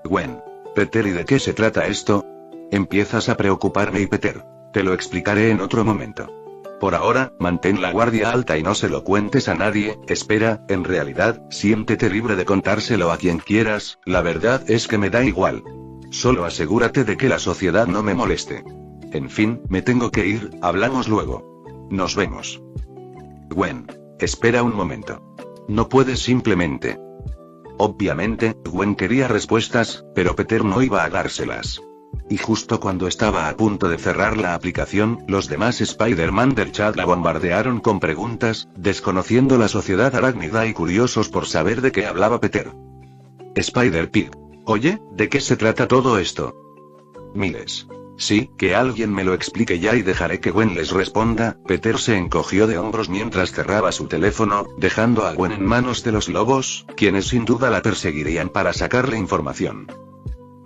Gwen. Peter, ¿y de qué se trata esto? Empiezas a preocuparme y Peter. Te lo explicaré en otro momento. Por ahora, mantén la guardia alta y no se lo cuentes a nadie. Espera, en realidad, siéntete libre de contárselo a quien quieras, la verdad es que me da igual. Solo asegúrate de que la sociedad no me moleste. En fin, me tengo que ir, hablamos luego. Nos vemos. Gwen. Espera un momento. No puedes simplemente. Obviamente, Gwen quería respuestas, pero Peter no iba a dárselas. Y justo cuando estaba a punto de cerrar la aplicación, los demás Spider-Man del chat la bombardearon con preguntas, desconociendo la sociedad arácnida y curiosos por saber de qué hablaba Peter. Spider-Pig. Oye, ¿de qué se trata todo esto? Miles. Sí, que alguien me lo explique ya y dejaré que Gwen les responda. Peter se encogió de hombros mientras cerraba su teléfono, dejando a Gwen en manos de los lobos, quienes sin duda la perseguirían para sacarle información.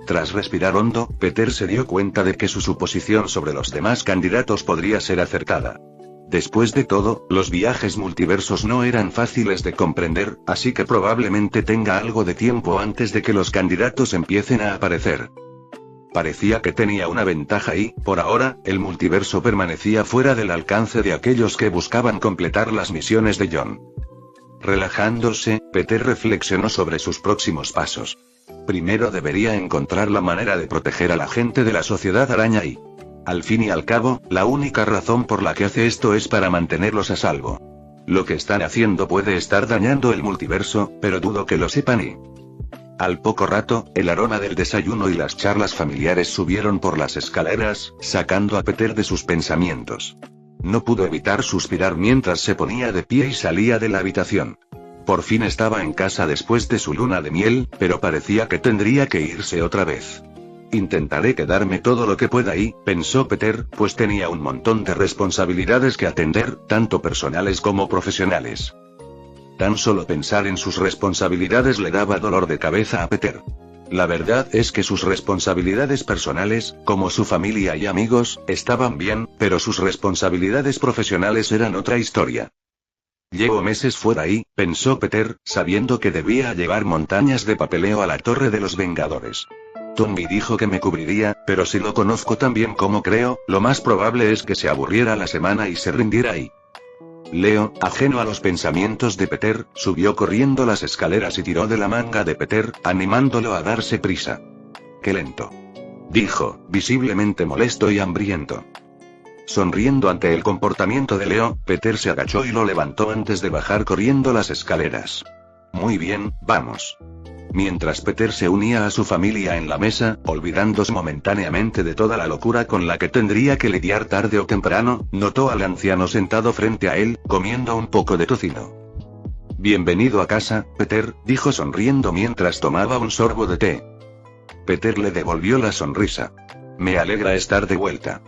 Tras respirar hondo, Peter se dio cuenta de que su suposición sobre los demás candidatos podría ser acertada. Después de todo, los viajes multiversos no eran fáciles de comprender, así que probablemente tenga algo de tiempo antes de que los candidatos empiecen a aparecer. Parecía que tenía una ventaja y, por ahora, el multiverso permanecía fuera del alcance de aquellos que buscaban completar las misiones de John. Relajándose, Peter reflexionó sobre sus próximos pasos. Primero debería encontrar la manera de proteger a la gente de la Sociedad Araña y, al fin y al cabo, la única razón por la que hace esto es para mantenerlos a salvo. Lo que están haciendo puede estar dañando el multiverso, pero dudo que lo sepan y... Al poco rato, el aroma del desayuno y las charlas familiares subieron por las escaleras, sacando a Peter de sus pensamientos. No pudo evitar suspirar mientras se ponía de pie y salía de la habitación. Por fin estaba en casa después de su luna de miel, pero parecía que tendría que irse otra vez. Intentaré quedarme todo lo que pueda ahí, pensó Peter, pues tenía un montón de responsabilidades que atender, tanto personales como profesionales. Tan solo pensar en sus responsabilidades le daba dolor de cabeza a Peter. La verdad es que sus responsabilidades personales, como su familia y amigos, estaban bien, pero sus responsabilidades profesionales eran otra historia. Llevo meses fuera ahí, pensó Peter, sabiendo que debía llevar montañas de papeleo a la Torre de los Vengadores. Tommy dijo que me cubriría, pero si lo conozco tan bien como creo, lo más probable es que se aburriera la semana y se rindiera ahí. Leo, ajeno a los pensamientos de Peter, subió corriendo las escaleras y tiró de la manga de Peter, animándolo a darse prisa. «Qué lento», dijo, visiblemente molesto y hambriento. Sonriendo ante el comportamiento de Leo, Peter se agachó y lo levantó antes de bajar corriendo las escaleras. «Muy bien, vamos». Mientras Peter se unía a su familia en la mesa, olvidándose momentáneamente de toda la locura con la que tendría que lidiar tarde o temprano, notó al anciano sentado frente a él, comiendo un poco de tocino. «Bienvenido a casa, Peter», dijo sonriendo mientras tomaba un sorbo de té. Peter le devolvió la sonrisa. «Me alegra estar de vuelta».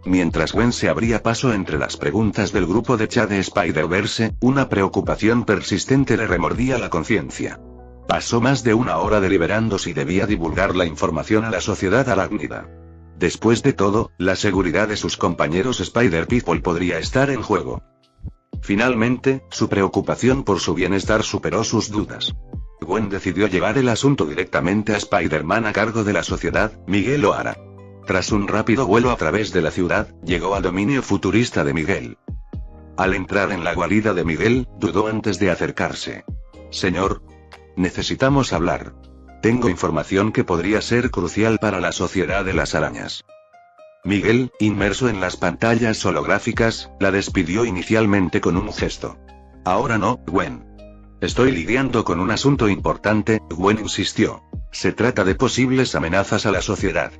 Mientras Gwen se abría paso entre las preguntas del grupo de chat de Spider-Verse, una preocupación persistente le remordía la conciencia. Pasó más de una hora deliberando si debía divulgar la información a la sociedad arácnida. Después de todo, la seguridad de sus compañeros Spider-People podría estar en juego. Finalmente, su preocupación por su bienestar superó sus dudas. Gwen decidió llevar el asunto directamente a Spider-Man a cargo de la sociedad, Miguel O'Hara. Tras un rápido vuelo a través de la ciudad, llegó al dominio futurista de Miguel. Al entrar en la guarida de Miguel, dudó antes de acercarse. Señor, necesitamos hablar. Tengo información que podría ser crucial para la sociedad de las arañas. Miguel, inmerso en las pantallas holográficas, la despidió inicialmente con un gesto. Ahora no, Gwen. Estoy lidiando con un asunto importante, Gwen insistió. Se trata de posibles amenazas a la sociedad.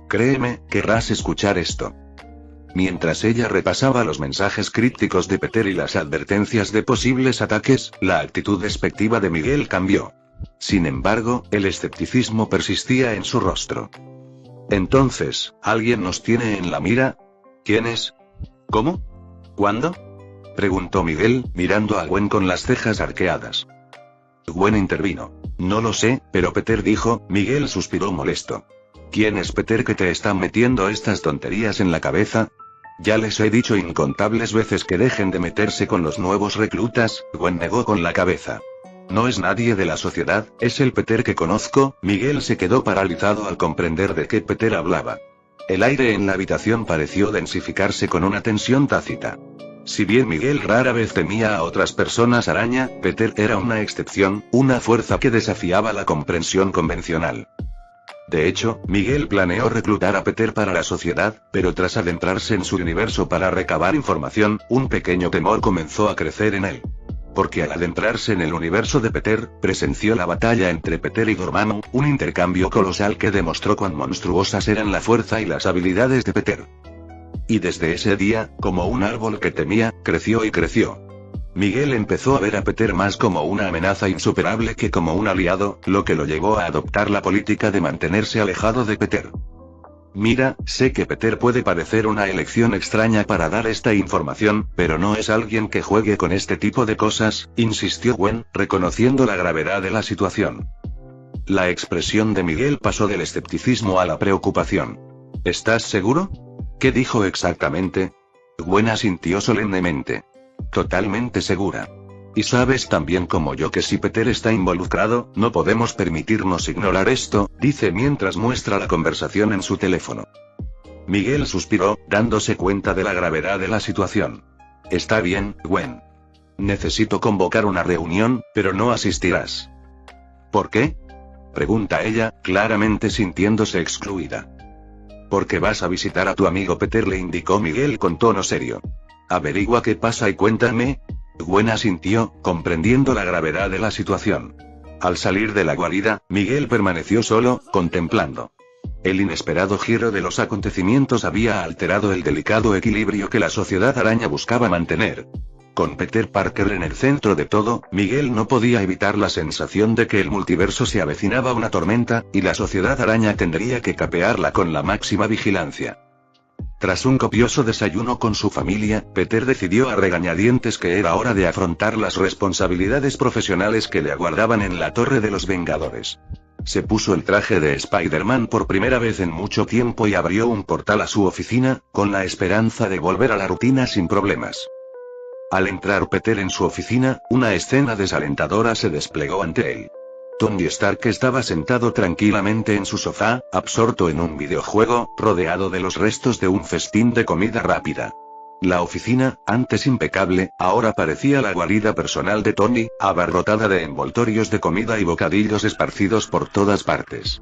Créeme, querrás escuchar esto. Mientras ella repasaba los mensajes crípticos de Peter y las advertencias de posibles ataques, la actitud despectiva de Miguel cambió. Sin embargo, el escepticismo persistía en su rostro. Entonces, ¿alguien nos tiene en la mira? ¿Quién es? ¿Cómo? ¿Cuándo? Preguntó Miguel, mirando a Gwen con las cejas arqueadas. Gwen intervino. No lo sé, pero Peter dijo. Miguel suspiró molesto. ¿Quién es Peter que te está metiendo estas tonterías en la cabeza? Ya les he dicho incontables veces que dejen de meterse con los nuevos reclutas. Gwen negó con la cabeza. No es nadie de la sociedad, es el Peter que conozco. Miguel se quedó paralizado al comprender de qué Peter hablaba. El aire en la habitación pareció densificarse con una tensión tácita. Si bien Miguel rara vez temía a otras personas araña, Peter era una excepción, una fuerza que desafiaba la comprensión convencional. De hecho, Miguel planeó reclutar a Peter para la sociedad, pero tras adentrarse en su universo para recabar información, un pequeño temor comenzó a crecer en él. Porque al adentrarse en el universo de Peter, presenció la batalla entre Peter y Dormammu, un intercambio colosal que demostró cuán monstruosas eran la fuerza y las habilidades de Peter. Y desde ese día, como un árbol que temía, creció y creció. Miguel empezó a ver a Peter más como una amenaza insuperable que como un aliado, lo que lo llevó a adoptar la política de mantenerse alejado de Peter. Mira, sé que Peter puede parecer una elección extraña para dar esta información, pero no es alguien que juegue con este tipo de cosas, insistió Gwen, reconociendo la gravedad de la situación. La expresión de Miguel pasó del escepticismo a la preocupación. ¿Estás seguro? ¿Qué dijo exactamente? Gwen asintió solemnemente. Totalmente segura. Y sabes tan bien como yo que si Peter está involucrado, no podemos permitirnos ignorar esto, dice mientras muestra la conversación en su teléfono. Miguel suspiró, dándose cuenta de la gravedad de la situación. Está bien, Gwen. Necesito convocar una reunión, pero no asistirás. ¿Por qué? Pregunta ella, claramente sintiéndose excluida. Porque vas a visitar a tu amigo Peter, le indicó Miguel con tono serio. Averigua qué pasa y cuéntame. Gwen asintió, comprendiendo la gravedad de la situación. Al salir de la guarida, Miguel permaneció solo, contemplando. El inesperado giro de los acontecimientos había alterado el delicado equilibrio que la sociedad araña buscaba mantener. Con Peter Parker en el centro de todo, Miguel no podía evitar la sensación de que el multiverso se avecinaba una tormenta, y la sociedad araña tendría que capearla con la máxima vigilancia. Tras un copioso desayuno con su familia, Peter decidió a regañadientes que era hora de afrontar las responsabilidades profesionales que le aguardaban en la Torre de los Vengadores. Se puso el traje de Spider-Man por primera vez en mucho tiempo y abrió un portal a su oficina, con la esperanza de volver a la rutina sin problemas. Al entrar Peter en su oficina, una escena desalentadora se desplegó ante él. Tony Stark estaba sentado tranquilamente en su sofá, absorto en un videojuego, rodeado de los restos de un festín de comida rápida. La oficina, antes impecable, ahora parecía la guarida personal de Tony, abarrotada de envoltorios de comida y bocadillos esparcidos por todas partes.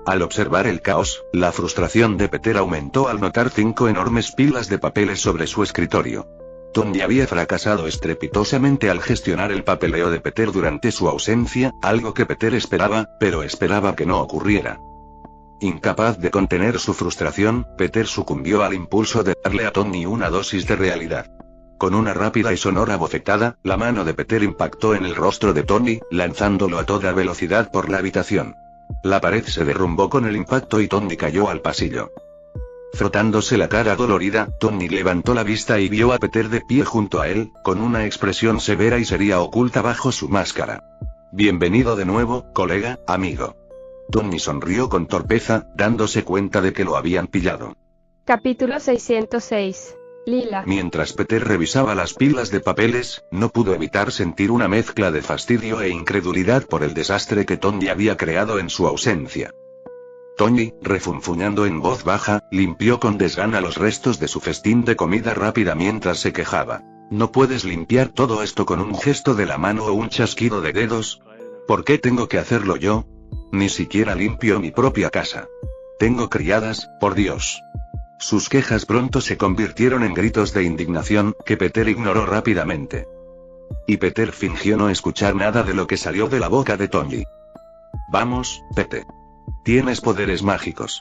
Al observar el caos, la frustración de Peter aumentó al notar 5 enormes pilas de papeles sobre su escritorio. Tony había fracasado estrepitosamente al gestionar el papeleo de Peter durante su ausencia, algo que Peter esperaba, pero esperaba que no ocurriera. Incapaz de contener su frustración, Peter sucumbió al impulso de darle a Tony una dosis de realidad. Con una rápida y sonora bofetada, la mano de Peter impactó en el rostro de Tony, lanzándolo a toda velocidad por la habitación. La pared se derrumbó con el impacto y Tony cayó al pasillo. Frotándose la cara dolorida, Tony levantó la vista y vio a Peter de pie junto a él, con una expresión severa y seria oculta bajo su máscara. Bienvenido de nuevo, colega, amigo. Tony sonrió con torpeza, dándose cuenta de que lo habían pillado. Capítulo 606. Lila. Mientras Peter revisaba las pilas de papeles, no pudo evitar sentir una mezcla de fastidio e incredulidad por el desastre que Tony había creado en su ausencia. Tony, refunfuñando en voz baja, limpió con desgana los restos de su festín de comida rápida mientras se quejaba. ¿No puedes limpiar todo esto con un gesto de la mano o un chasquido de dedos? ¿Por qué tengo que hacerlo yo? Ni siquiera limpio mi propia casa. Tengo criadas, por Dios. Sus quejas pronto se convirtieron en gritos de indignación, que Peter ignoró rápidamente. Y Peter fingió no escuchar nada de lo que salió de la boca de Tony. Vamos, Pete. Tienes poderes mágicos.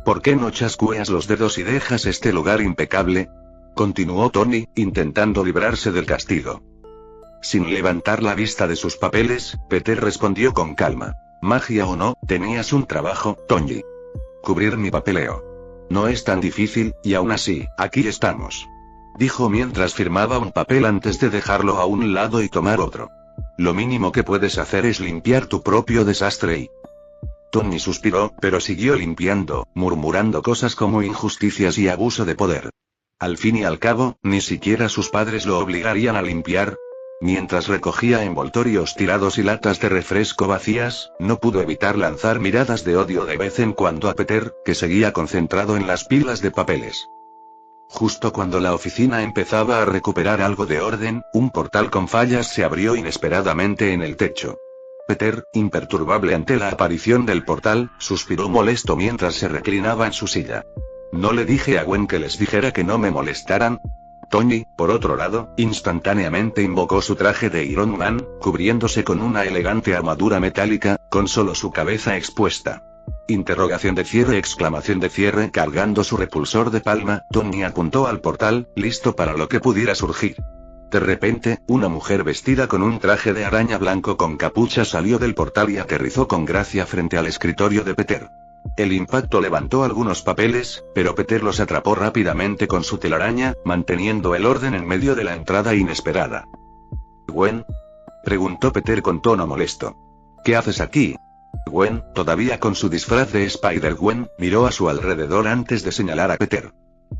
¿Por qué no chascueas los dedos y dejas este lugar impecable? Continuó Tony, intentando librarse del castigo. Sin levantar la vista de sus papeles, Peter respondió con calma. Magia o no, tenías un trabajo, Tony. Cubrir mi papeleo. No es tan difícil, y aún así, aquí estamos. Dijo mientras firmaba un papel antes de dejarlo a un lado y tomar otro. Lo mínimo que puedes hacer es limpiar tu propio desastre y... Tony suspiró, pero siguió limpiando, murmurando cosas como injusticias y abuso de poder. Al fin y al cabo, ni siquiera sus padres lo obligarían a limpiar. Mientras recogía envoltorios tirados y latas de refresco vacías, no pudo evitar lanzar miradas de odio de vez en cuando a Peter, que seguía concentrado en las pilas de papeles. Justo cuando la oficina empezaba a recuperar algo de orden, un portal con fallas se abrió inesperadamente en el techo. Peter, imperturbable ante la aparición del portal, suspiró molesto mientras se reclinaba en su silla. ¿No le dije a Gwen que les dijera que no me molestaran? Tony, por otro lado, instantáneamente invocó su traje de Iron Man, cubriéndose con una elegante armadura metálica, con solo su cabeza expuesta. Interrogación de cierre, exclamación de cierre. Cargando su repulsor de palma, Tony apuntó al portal, listo para lo que pudiera surgir. De repente, una mujer vestida con un traje de araña blanco con capucha salió del portal y aterrizó con gracia frente al escritorio de Peter. El impacto levantó algunos papeles, pero Peter los atrapó rápidamente con su telaraña, manteniendo el orden en medio de la entrada inesperada. ¿Gwen? Preguntó Peter con tono molesto. ¿Qué haces aquí? Gwen, todavía con su disfraz de Spider-Gwen, miró a su alrededor antes de señalar a Peter.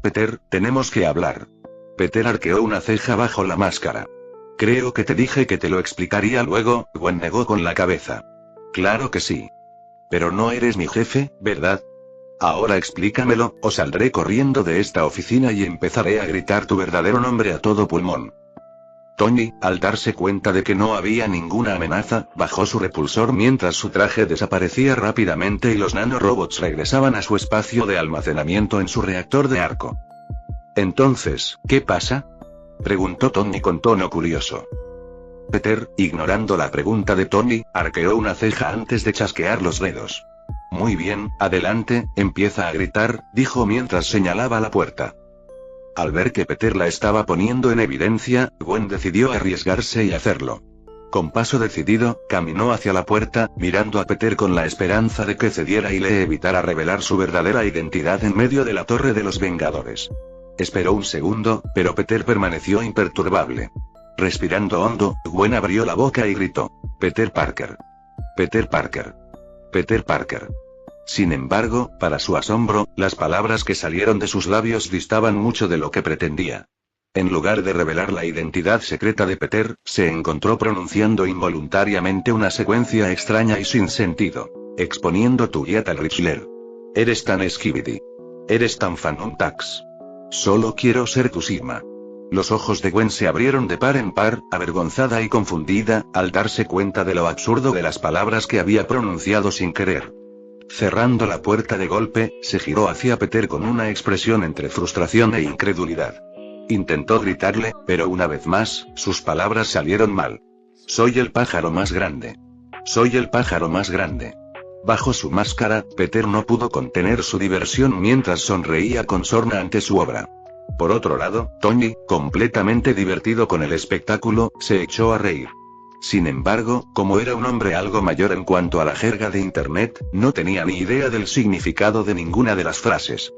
Peter, tenemos que hablar. Peter arqueó una ceja bajo la máscara. Creo que te dije que te lo explicaría luego, Gwen negó con la cabeza. Claro que sí. Pero no eres mi jefe, ¿verdad? Ahora explícamelo, o saldré corriendo de esta oficina y empezaré a gritar tu verdadero nombre a todo pulmón. Tony, al darse cuenta de que no había ninguna amenaza, bajó su repulsor mientras su traje desaparecía rápidamente y los nanorobots regresaban a su espacio de almacenamiento en su reactor de arco. Entonces, ¿qué pasa? Preguntó Tony con tono curioso. Peter, ignorando la pregunta de Tony, arqueó una ceja antes de chasquear los dedos. Muy bien, adelante, empieza a gritar, dijo mientras señalaba la puerta. Al ver que Peter la estaba poniendo en evidencia, Gwen decidió arriesgarse y hacerlo. Con paso decidido, caminó hacia la puerta, mirando a Peter con la esperanza de que cediera y le evitara revelar su verdadera identidad en medio de la Torre de los Vengadores. Esperó un segundo, pero Peter permaneció imperturbable. Respirando hondo, Gwen abrió la boca y gritó: Peter Parker. Peter Parker. Peter Parker. Sin embargo, para su asombro, las palabras que salieron de sus labios distaban mucho de lo que pretendía. En lugar de revelar la identidad secreta de Peter, se encontró pronunciando involuntariamente una secuencia extraña y sin sentido. Exponiendo tu guía tal Richler. Eres tan Skibidi. Eres tan Fanuntax. Solo quiero ser tu Sigma. Los ojos de Gwen se abrieron de par en par, avergonzada y confundida, al darse cuenta de lo absurdo de las palabras que había pronunciado sin querer. Cerrando la puerta de golpe, se giró hacia Peter con una expresión entre frustración e incredulidad. Intentó gritarle, pero una vez más, sus palabras salieron mal. Soy el pájaro más grande. Soy el pájaro más grande. Bajo su máscara, Peter no pudo contener su diversión mientras sonreía con sorna ante su obra. Por otro lado, Tony, completamente divertido con el espectáculo, se echó a reír. Sin embargo, como era un hombre algo mayor en cuanto a la jerga de Internet, no tenía ni idea del significado de ninguna de las frases.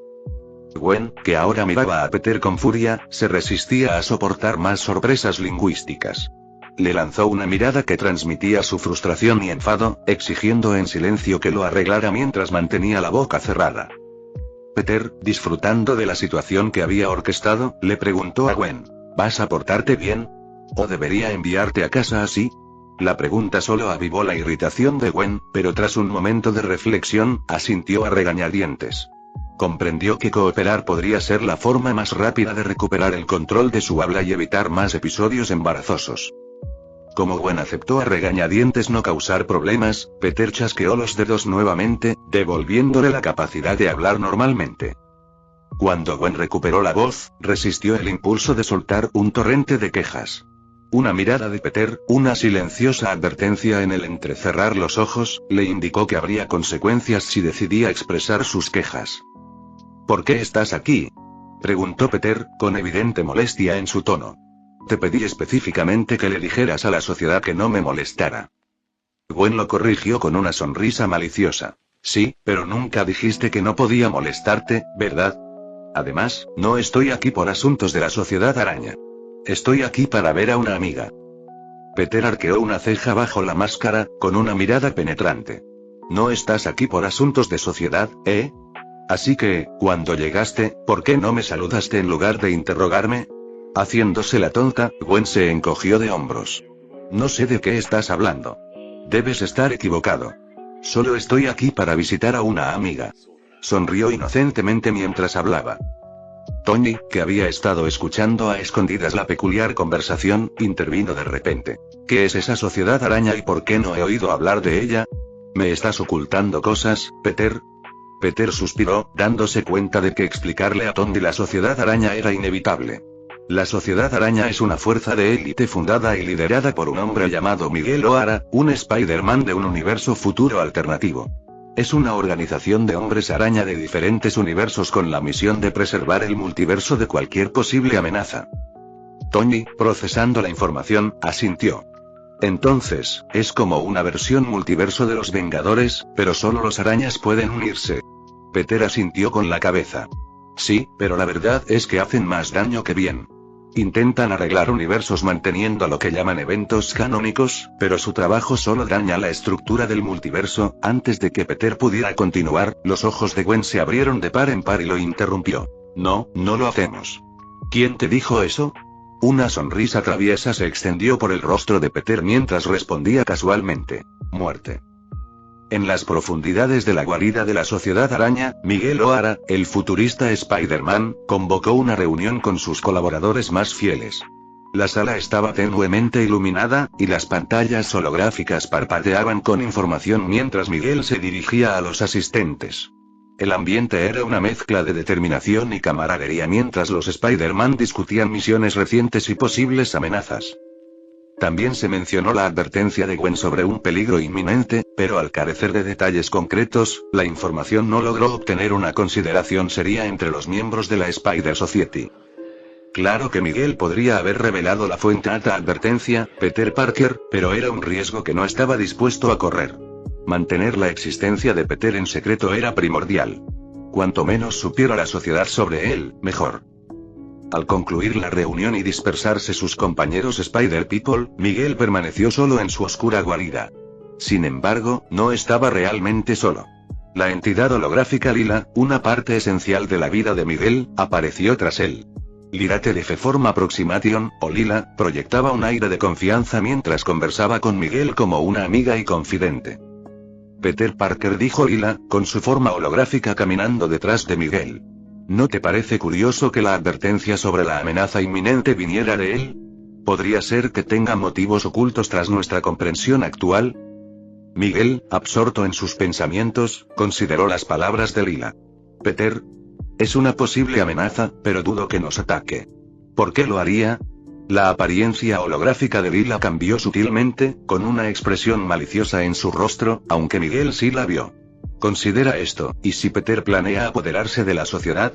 Gwen, que ahora miraba a Peter con furia, se resistía a soportar más sorpresas lingüísticas. Le lanzó una mirada que transmitía su frustración y enfado, exigiendo en silencio que lo arreglara mientras mantenía la boca cerrada. Peter, disfrutando de la situación que había orquestado, le preguntó a Gwen, ¿vas a portarte bien? ¿O debería enviarte a casa así? La pregunta solo avivó la irritación de Gwen, pero tras un momento de reflexión, asintió a regañadientes. Comprendió que cooperar podría ser la forma más rápida de recuperar el control de su habla y evitar más episodios embarazosos. Como Gwen aceptó a regañadientes no causar problemas, Peter chasqueó los dedos nuevamente, devolviéndole la capacidad de hablar normalmente. Cuando Gwen recuperó la voz, resistió el impulso de soltar un torrente de quejas. Una mirada de Peter, una silenciosa advertencia en el entrecerrar los ojos, le indicó que habría consecuencias si decidía expresar sus quejas. ¿Por qué estás aquí?, preguntó Peter, con evidente molestia en su tono. Te pedí específicamente que le dijeras a la sociedad que no me molestara. Gwen lo corrigió con una sonrisa maliciosa. Sí, pero nunca dijiste que no podía molestarte, ¿verdad? Además, no estoy aquí por asuntos de la Sociedad Araña. Estoy aquí para ver a una amiga. Peter arqueó una ceja bajo la máscara, con una mirada penetrante. No estás aquí por asuntos de sociedad, ¿eh? Así que, cuando llegaste, ¿por qué no me saludaste en lugar de interrogarme? Haciéndose la tonta, Gwen se encogió de hombros. No sé de qué estás hablando. Debes estar equivocado. Solo estoy aquí para visitar a una amiga. Sonrió inocentemente mientras hablaba. Tony, que había estado escuchando a escondidas la peculiar conversación, intervino de repente. ¿Qué es esa Sociedad Araña y por qué no he oído hablar de ella? ¿Me estás ocultando cosas, Peter? Peter suspiró, dándose cuenta de que explicarle a Tony la Sociedad Araña era inevitable. La Sociedad Araña es una fuerza de élite fundada y liderada por un hombre llamado Miguel O'Hara, un Spider-Man de un universo futuro alternativo. Es una organización de hombres araña de diferentes universos con la misión de preservar el multiverso de cualquier posible amenaza. Tony, procesando la información, asintió. Entonces, es como una versión multiverso de los Vengadores, pero solo los arañas pueden unirse. Peter asintió con la cabeza. Sí, pero la verdad es que hacen más daño que bien. Intentan arreglar universos manteniendo lo que llaman eventos canónicos, pero su trabajo solo daña la estructura del multiverso. Antes de que Peter pudiera continuar, los ojos de Gwen se abrieron de par en par y lo interrumpió. No, no lo hacemos. ¿Quién te dijo eso? Una sonrisa traviesa se extendió por el rostro de Peter mientras respondía casualmente. Muerte. En las profundidades de la guarida de la Sociedad Araña, Miguel O'Hara, el futurista Spider-Man, convocó una reunión con sus colaboradores más fieles. La sala estaba tenuemente iluminada, y las pantallas holográficas parpadeaban con información mientras Miguel se dirigía a los asistentes. El ambiente era una mezcla de determinación y camaradería mientras los Spider-Man discutían misiones recientes y posibles amenazas. También se mencionó la advertencia de Gwen sobre un peligro inminente, pero al carecer de detalles concretos, la información no logró obtener una consideración seria entre los miembros de la Spider Society. Claro que Miguel podría haber revelado la fuente a la advertencia, Peter Parker, pero era un riesgo que no estaba dispuesto a correr. Mantener la existencia de Peter en secreto era primordial. Cuanto menos supiera la sociedad sobre él, mejor. Al concluir la reunión y dispersarse sus compañeros Spider-People, Miguel permaneció solo en su oscura guarida. Sin embargo, no estaba realmente solo. La entidad holográfica Lila, una parte esencial de la vida de Miguel, apareció tras él. Lira Teleform Approximation, o Lila, proyectaba un aire de confianza mientras conversaba con Miguel como una amiga y confidente. Peter Parker, dijo Lila, con su forma holográfica caminando detrás de Miguel. ¿No te parece curioso que la advertencia sobre la amenaza inminente viniera de él? ¿Podría ser que tenga motivos ocultos tras nuestra comprensión actual? Miguel, absorto en sus pensamientos, consideró las palabras de Lila. Peter. Es una posible amenaza, pero dudo que nos ataque. ¿Por qué lo haría? La apariencia holográfica de Lila cambió sutilmente, con una expresión maliciosa en su rostro, aunque Miguel sí la vio. Considera esto, ¿y si Peter planea apoderarse de la sociedad?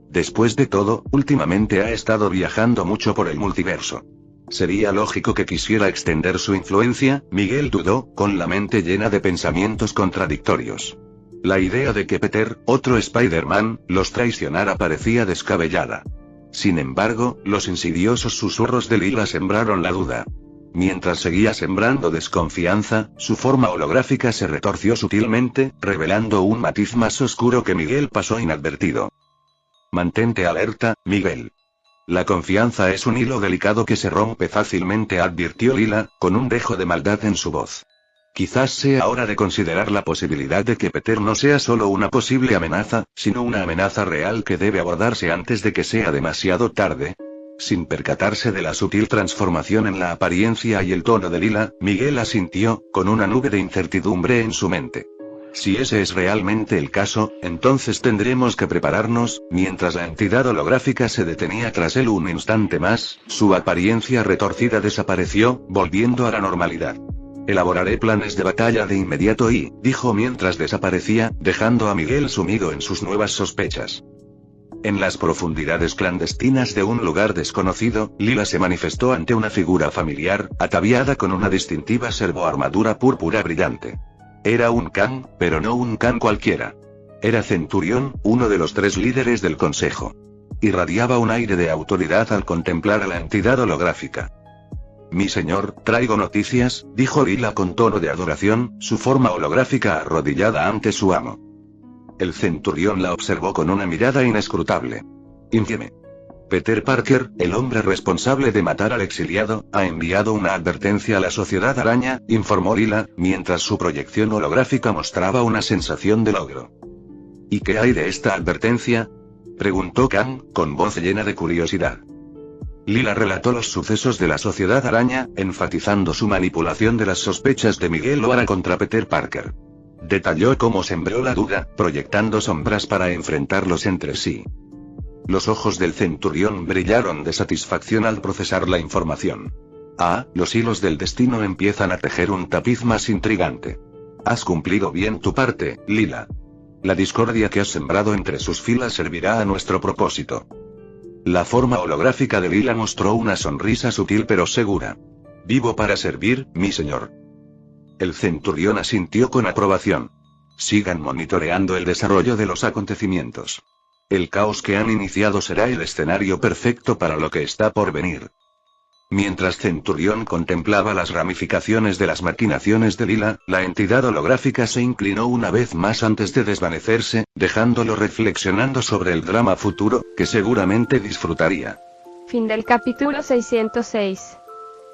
Después de todo, últimamente ha estado viajando mucho por el multiverso. ¿Sería lógico que quisiera extender su influencia? Miguel dudó, con la mente llena de pensamientos contradictorios. La idea de que Peter, otro Spider-Man, los traicionara parecía descabellada. Sin embargo, los insidiosos susurros de Lila sembraron la duda. Mientras seguía sembrando desconfianza, su forma holográfica se retorció sutilmente, revelando un matiz más oscuro que Miguel pasó inadvertido. Mantente alerta, Miguel. La confianza es un hilo delicado que se rompe fácilmente, advirtió Lila, con un dejo de maldad en su voz. Quizás sea hora de considerar la posibilidad de que Peter no sea solo una posible amenaza, sino una amenaza real que debe abordarse antes de que sea demasiado tarde. Sin percatarse de la sutil transformación en la apariencia y el tono de Lila, Miguel asintió, con una nube de incertidumbre en su mente. Si ese es realmente el caso, entonces tendremos que prepararnos. Mientras la entidad holográfica se detenía tras él un instante más, su apariencia retorcida desapareció, volviendo a la normalidad. Elaboraré planes de batalla de inmediato dijo mientras desaparecía, dejando a Miguel sumido en sus nuevas sospechas. En las profundidades clandestinas de un lugar desconocido, Lila se manifestó ante una figura familiar, ataviada con una distintiva servoarmadura púrpura brillante. Era un Khan, pero no un Khan cualquiera. Era Centurión, uno de los 3 líderes del consejo. Irradiaba un aire de autoridad al contemplar a la entidad holográfica. Mi señor, traigo noticias, dijo Lila con tono de adoración, su forma holográfica arrodillada ante su amo. El centurión la observó con una mirada inescrutable. Infame. Peter Parker, el hombre responsable de matar al exiliado, ha enviado una advertencia a la Sociedad Araña, informó Lila, mientras su proyección holográfica mostraba una sensación de logro. ¿Y qué hay de esta advertencia?, preguntó Khan, con voz llena de curiosidad. Lila relató los sucesos de la Sociedad Araña, enfatizando su manipulación de las sospechas de Miguel O'Hara contra Peter Parker. Detalló cómo sembró la duda, proyectando sombras para enfrentarlos entre sí. Los ojos del centurión brillaron de satisfacción al procesar la información. Los hilos del destino empiezan a tejer un tapiz más intrigante. Has cumplido bien tu parte, Lila. La discordia que has sembrado entre sus filas servirá a nuestro propósito. La forma holográfica de Lila mostró una sonrisa sutil pero segura. Vivo para servir, mi señor. El centurión asintió con aprobación. Sigan monitoreando el desarrollo de los acontecimientos. El caos que han iniciado será el escenario perfecto para lo que está por venir. Mientras Centurión contemplaba las ramificaciones de las maquinaciones de Lila, la entidad holográfica se inclinó una vez más antes de desvanecerse, dejándolo reflexionando sobre el drama futuro, que seguramente disfrutaría. Fin del capítulo 606.